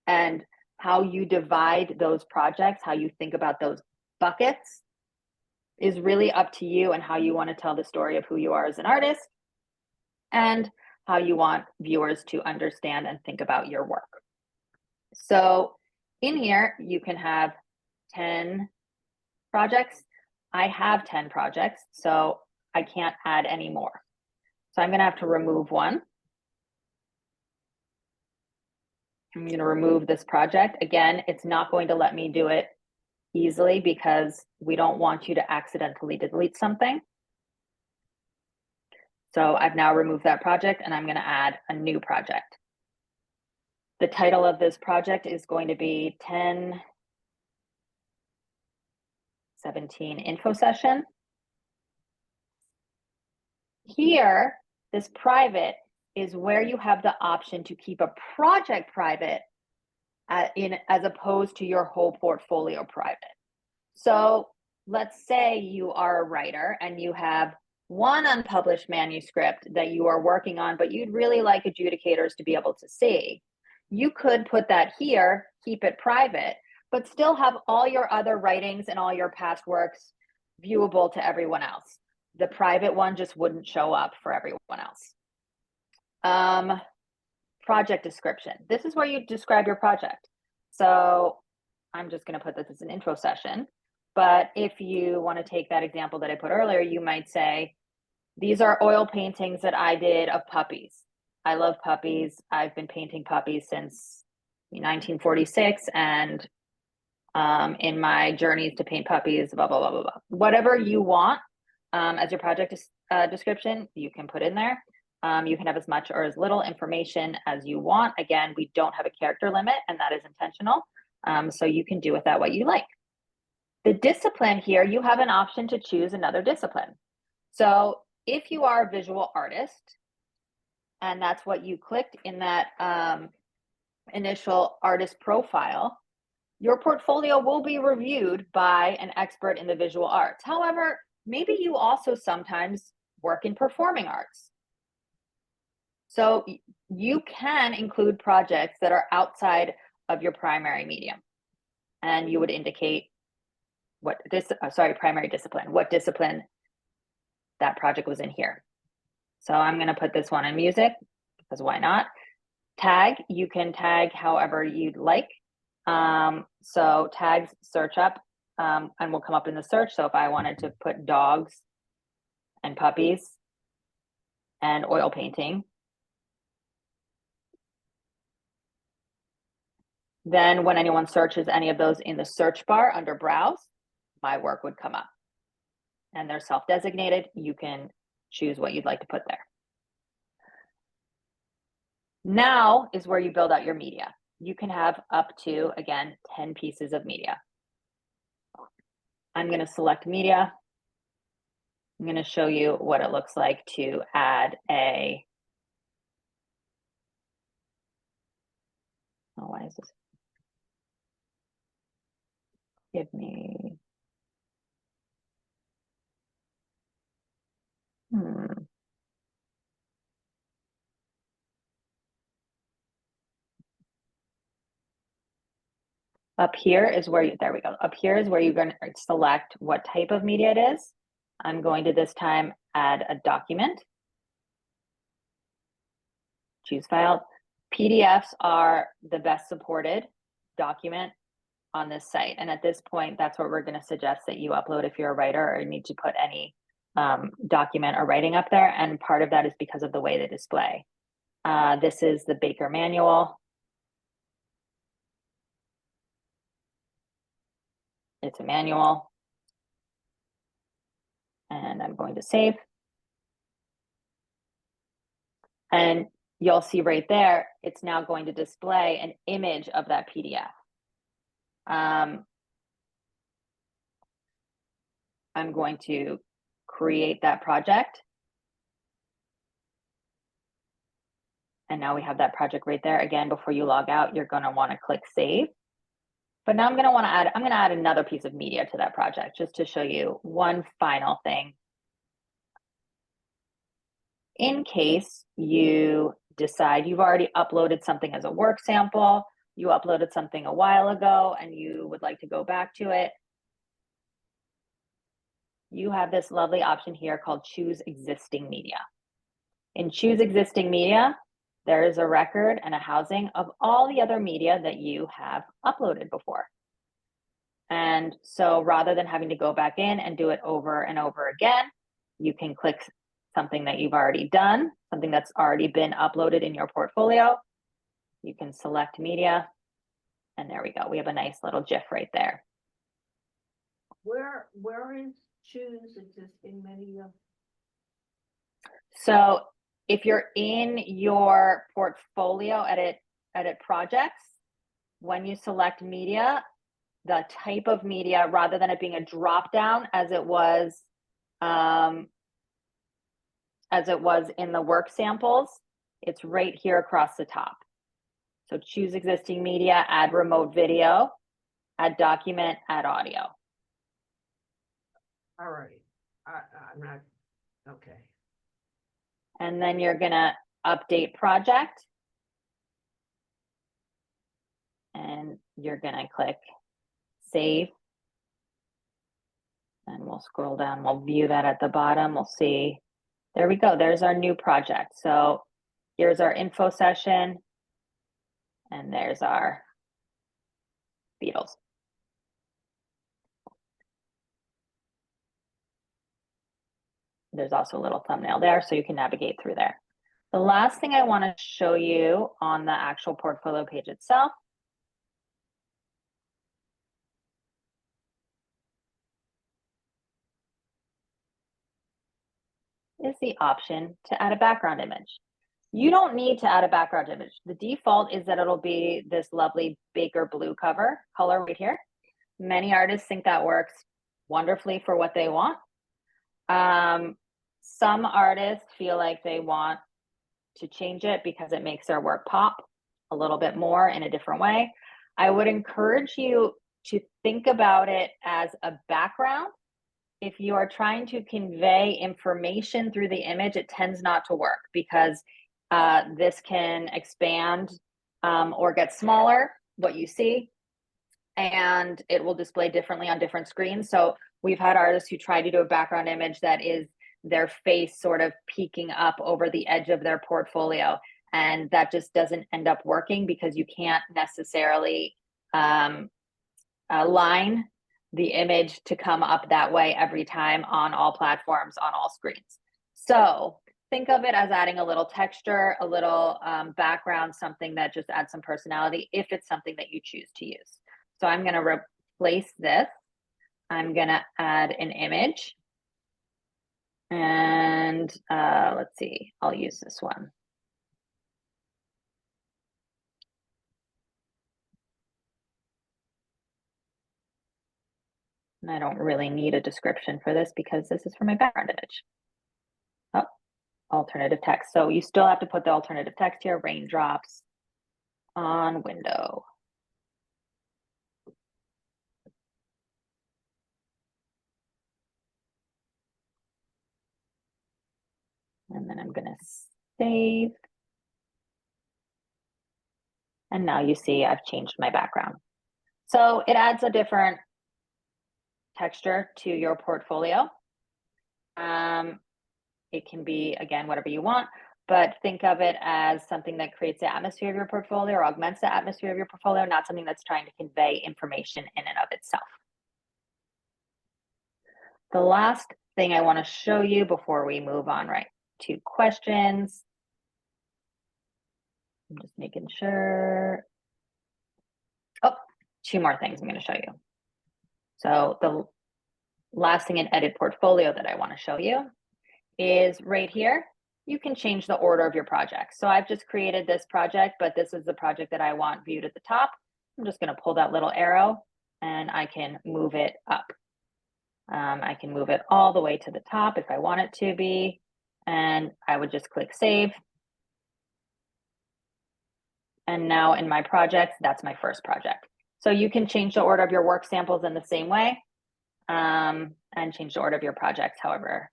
And how you divide those projects, how you think about those buckets is really up to you and how you want to tell the story of who you are as an artist and how you want viewers to understand and think about your work. So in here, you can have 10 projects. I have 10 projects, so I can't add any more. So I'm going to have to remove one. I'm going to remove this project. Again, it's not going to let me do it easily because we don't want you to accidentally delete something. So I've now removed that project and I'm going to add a new project. The title of this project is going to be 1017 info session. Here, this private is where you have the option to keep a project private as opposed to your whole portfolio private. So let's say you are a writer and you have one unpublished manuscript that you are working on, but you'd really like adjudicators to be able to see. You could put that here, keep it private, but still have all your other writings and all your past works viewable to everyone else. The private one just wouldn't show up for everyone else. Project description. This is where you describe your project. So I'm just going to put this as an info session. But if you want to take that example that I put earlier, you might say, these are oil paintings that I did of puppies. I love puppies. I've been painting puppies since 1946, and in my journeys to paint puppies, blah, blah, blah, blah, blah. Whatever you want as your project description, you can put in there. You can have as much or as little information as you want. Again, we don't have a character limit, and that is intentional. So you can do with that what you like. The discipline here, you have an option to choose another discipline. So if you are a visual artist, and that's what you clicked in that initial artist profile, your portfolio will be reviewed by an expert in the visual arts. However, maybe you also sometimes work in performing arts. So you can include projects that are outside of your primary medium. And you would indicate what this, primary discipline, what discipline that project was in here. So I'm going to put this one in music, because why not? Tag, you can tag however you'd like. So tags search up and will come up in the search. So if I wanted to put dogs and puppies and oil painting, then when anyone searches any of those in the search bar under browse, my work would come up. And they're self-designated. You can choose what you'd like to put there. Now is where you build out your media. You can have up to, again, 10 pieces of media. I'm going to select media. I'm going to show you what it looks like to add a, oh, why is this? Give me, Up here is where you, there we go. Up here is where you're going to select what type of media it is. I'm going to this time add a document. Choose file. PDFs are the best supported document on this site. And at this point, that's what we're going to suggest that you upload if you're a writer or need to put any document or writing up there. And part of that is because of the way they display. This is the Baker manual. It's a manual. And I'm going to save. And you'll see right there, it's now going to display an image of that PDF. I'm going to create that project. And now we have that project right there. Again, before you log out, you're going to want to click save. But now I'm going to add another piece of media to that project just to show you one final thing. In case you decide you've already uploaded something as a work sample, you uploaded something a while ago and you would like to go back to it, you have this lovely option here called Choose Existing Media. In Choose Existing Media, there is a record and a housing of all the other media that you have uploaded before. And so rather than having to go back in and do it over and over again, you can click something that you've already done, something that's already been uploaded in your portfolio. You can select media, and there we go. We have a nice little GIF right there. Where is choose existing media? So if you're in your portfolio edit projects, when you select media, the type of media, rather than it being a drop down as it was in the work samples, it's right here across the top. So choose existing media, add remote video, add document, add audio. All right, I'm not, okay. And then you're gonna update project. And you're gonna click save. And we'll scroll down, we'll view that at the bottom, we'll see. There we go, there's our new project. So here's our info session. And there's our Beatles. There's also a little thumbnail there so you can navigate through there. The last thing I want to show you on the actual portfolio page itself the option to add a background image. You don't need to add a background image. The default is that it'll be this lovely Baker blue color right here. Many artists think that works wonderfully for what they want. Some artists feel like they want to change it because it makes their work pop a little bit more in a different way. I would encourage you to think about it as a background. If you are trying to convey information through the image, it tends not to work because this can expand or get smaller, what you see, and it will display differently on different screens. So we've had artists who try to do a background image that is their face sort of peeking up over the edge of their portfolio. And that just doesn't end up working because you can't necessarily align the image to come up that way every time on all platforms, on all screens. So think of it as adding a little texture, a little background, something that just adds some personality if it's something that you choose to use. So I'm going to replace this. I'm going to add an image. And let's see, I'll use this one. And I don't really need a description for this because this is for my background image. Oh, alternative text. So you still have to put the alternative text here, raindrops on window. And then I'm going to save. And now you see I've changed my background. So it adds a different texture to your portfolio. It can be, again, whatever you want, but think of it as something that creates the atmosphere of your portfolio or augments the atmosphere of your portfolio, not something that's trying to convey information in and of itself. The last thing I want to show you before we move on right to questions. I'm just making sure. Oh, two more things I'm going to show you. So the last thing in Edit Portfolio that I want to show you is right here. You can change the order of your project. So I've just created this project, but this is the project that I want viewed at the top. I'm just going to pull that little arrow and I can move it up. I can move it all the way to the top if I want it to be, and I would just click Save. And now in my projects, that's my first project. So you can change the order of your work samples in the same way and change the order of your projects however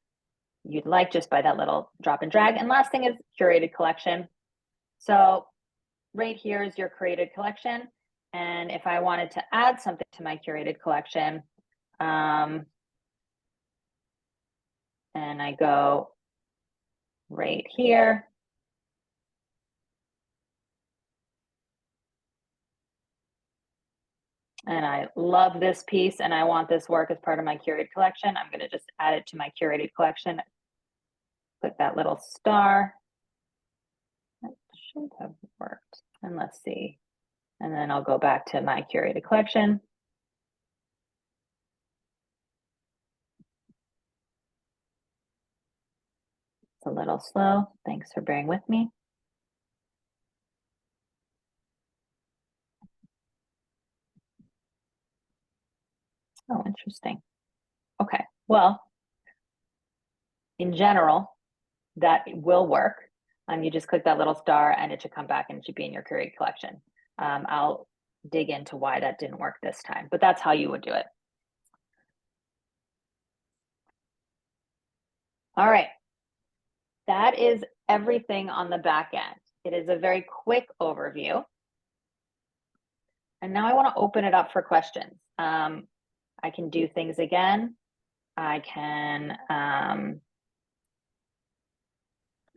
you'd like, just by that little drop and drag. And last thing is curated collection. So right here is your curated collection. And if I wanted to add something to my curated collection, and I go right here. And I love this piece and I want this work as part of my curated collection. I'm going to just add it to my curated collection. Click that little star. That should have worked. And let's see. And then I'll go back to my curated collection. It's a little slow. Thanks for bearing with me. Oh, interesting. Okay, well, in general, that will work. You just click that little star and it should come back and it should be in your curated collection. I'll dig into why that didn't work this time, but that's how you would do it. All right, that is everything on the back end. It is a very quick overview. And now I want to open it up for questions. I can do things again. I can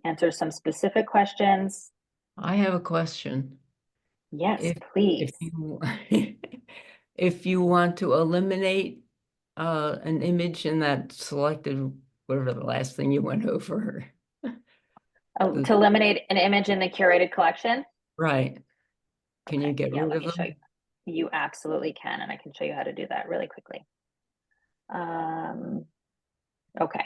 answer some specific questions. I have a question. Yes, please. If you want to eliminate an image in that selected, whatever the last thing you went over. To eliminate an image in the curated collection? Right. Can you get rid of them? Show you. You absolutely can, and I can show you how to do that really quickly. Okay.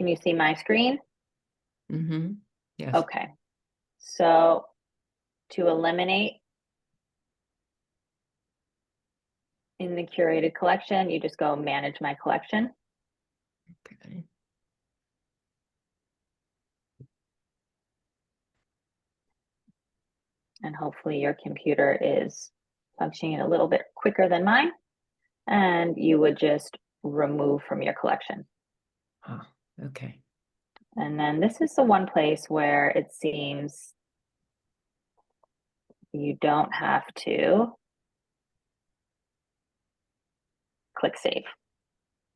Can you see my screen? Mm-hmm. Yes. Okay. So to eliminate in the curated collection, you just go manage my collection. Okay. And hopefully your computer is functioning a little bit quicker than mine. And you would just remove from your collection. Oh, okay. And then this is the one place where it seems you don't have to click save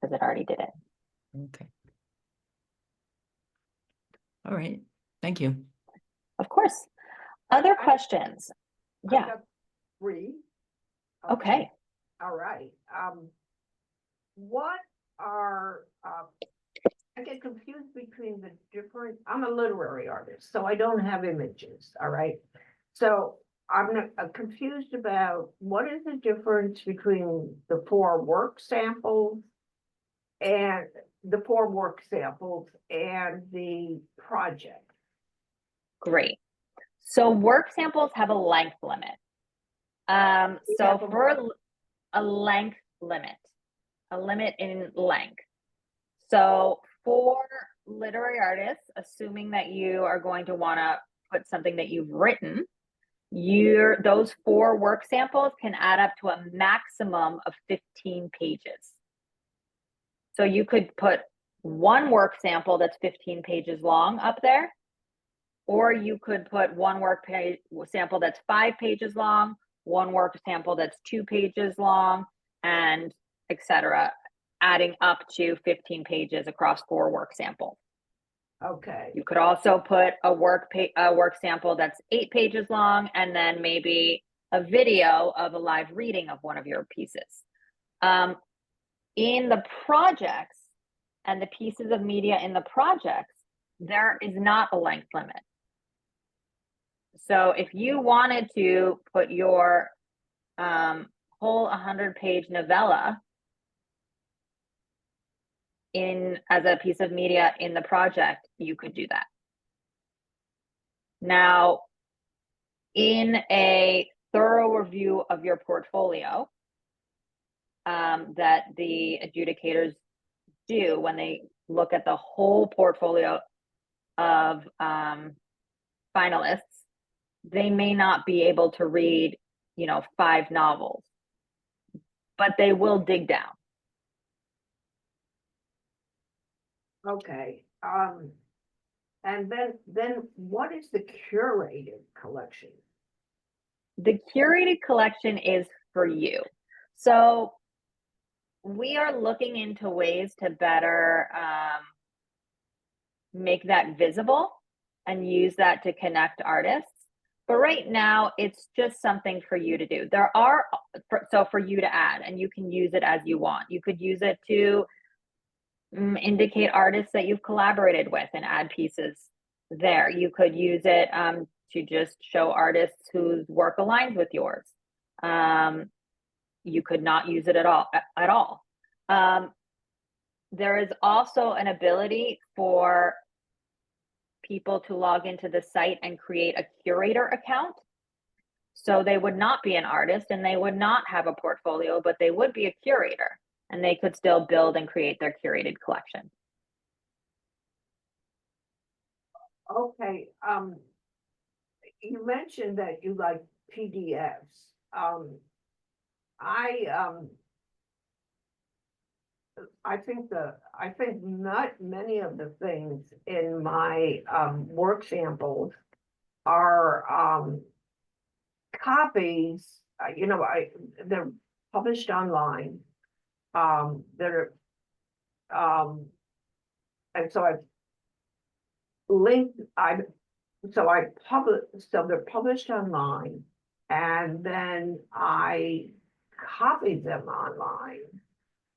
because it already did it. Okay. All right. Thank you. Of course. Other I- questions? I've Yeah. got 3. Okay. All right, what are, I get confused between the different, I'm a literary artist, so I don't have images, all right? So I'm confused about what is the difference between the 4 work samples and the project. Great. So work samples have a length limit. So have a for what? a length limit, a limit in length. So for literary artists, assuming that you are going to want to put something that you've written, those 4 work samples can add up to a maximum of 15 pages. So you could put 1 work sample that's 15 pages long up there, or you could put 1 work sample that's 5 pages long, 1 work sample that's 2 pages long, and etc., adding up to 15 pages across 4 work samples. Okay, You could also put a work sample that's 8 pages long, and then maybe a video of a live reading of one of your pieces. In the projects and the pieces of media in the projects, there is not a length limit. So if you wanted to put your whole 100-page novella in as a piece of media in the project, you could do that. Now, in a thorough review of your portfolio that the adjudicators do when they look at the whole portfolio of finalists, they may not be able to read, 5 novels, but they will dig down. okay, and then what is the curated collection? The curated collection is for you. So we are looking into ways to better make that visible and use that to connect artists. But right now, it's just something for you to do. For you to add, and you can use it as you want. You could use it to indicate artists that you've collaborated with and add pieces there. You could use it to just show artists whose work aligns with yours. You could not use it at all. There is also an ability for people to log into the site and create a curator account. So they would not be an artist and they would not have a portfolio, but they would be a curator, and they could still build and create their curated collection. Okay, you mentioned that you like PDFs. I think not many of the things in my work samples are copies. They're published online. They're and so I've linked. So they're published online, and then I copied them online.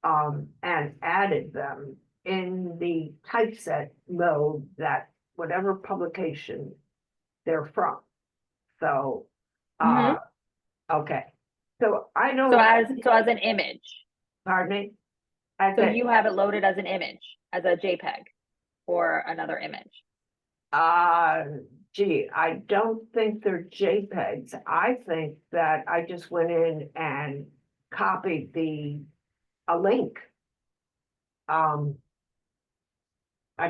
And added them in the typeset mode that whatever publication they're from. So, okay. So I don't. So as an image. Pardon me? So you have it loaded as an image, as a JPEG. or another image? Gee, I don't think they're JPEGs. I think that I just went in and copied a link. I'd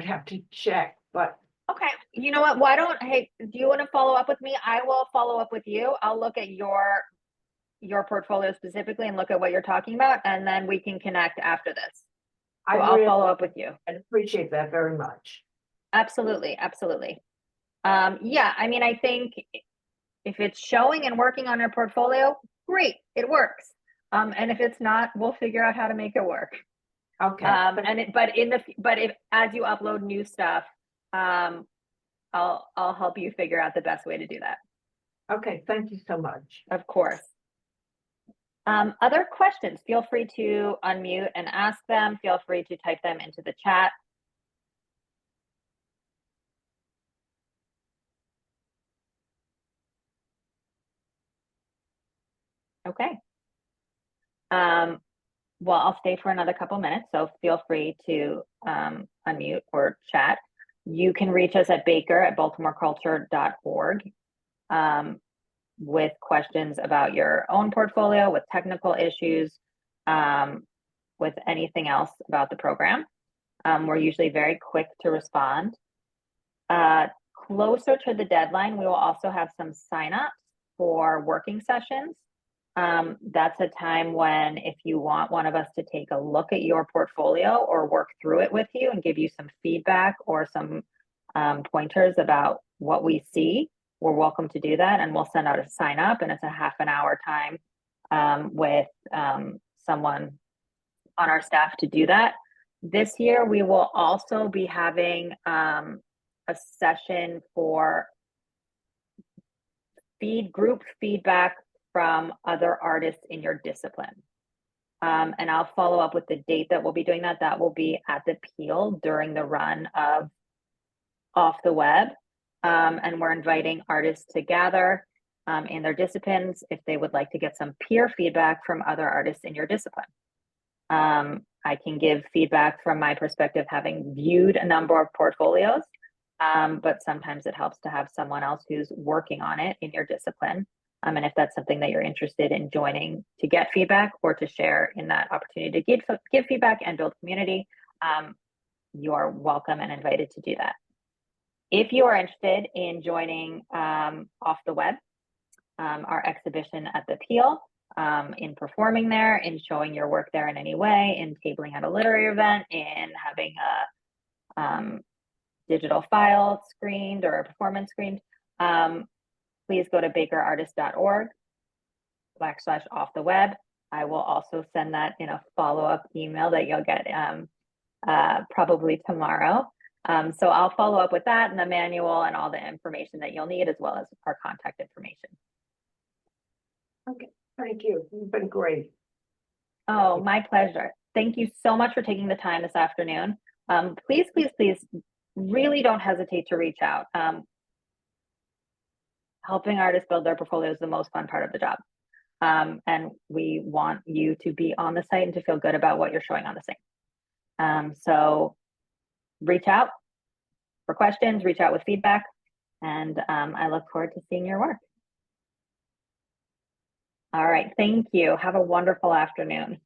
have to check, but Okay, you know what? Why don't, hey, do you want to follow up with me? I will follow up with you. I'll look at your portfolio specifically and look at what you're talking about, and then we can connect after this. So I'll follow up with you. I'd appreciate that very much. Absolutely, absolutely. Yeah, I mean, I think if it's showing and working on your portfolio, great, it works. And if it's not, we'll figure out how to make it work. Okay. But if as you upload new stuff, I'll help you figure out the best way to do that. Okay, thank you so much. Of course. Other questions, feel free to unmute and ask them. Feel free to type them into the chat. Okay. Well, I'll stay for another couple minutes, so feel free to unmute or chat. You can reach us at baker@baltimoreculture.org with questions about your own portfolio, with technical issues, with anything else about the program. We're usually very quick to respond. Closer to the deadline, we will also have some signups for working sessions. That's a time when if you want one of us to take a look at your portfolio or work through it with you and give you some feedback or some pointers about what we see, we're welcome to do that. And we'll send out a sign up, and it's a half an hour time with someone on our staff to do that. This year, we will also be having a session for group feedback from other artists in your discipline. And I'll follow up with the date that we'll be doing that. That will be at the Peel during the run of Off the Web. And we're inviting artists to gather in their disciplines if they would like to get some peer feedback from other artists in your discipline. I can give feedback from my perspective, having viewed a number of portfolios, but sometimes it helps to have someone else who's working on it in your discipline. And if that's something that you're interested in joining to get feedback or to share in that opportunity to give feedback and build community, you are welcome and invited to do that. If you are interested in joining Off the Web, our exhibition at the Peel, in performing there, in showing your work there in any way, in tabling at a literary event, in having a digital file screened or a performance screened, please go to bakerartist.org/off the web. I will also send that in a follow-up email that you'll get probably tomorrow. So I'll follow up with that and the manual and all the information that you'll need, as well as our contact information. Okay, thank you. You've been great. Oh, my pleasure. Thank you so much for taking the time this afternoon. Please, please, please, really don't hesitate to reach out. Helping artists build their portfolio is the most fun part of the job. And we want you to be on the site and to feel good about what you're showing on the site. So reach out for questions, reach out with feedback, and I look forward to seeing your work. All right, thank you. Have a wonderful afternoon.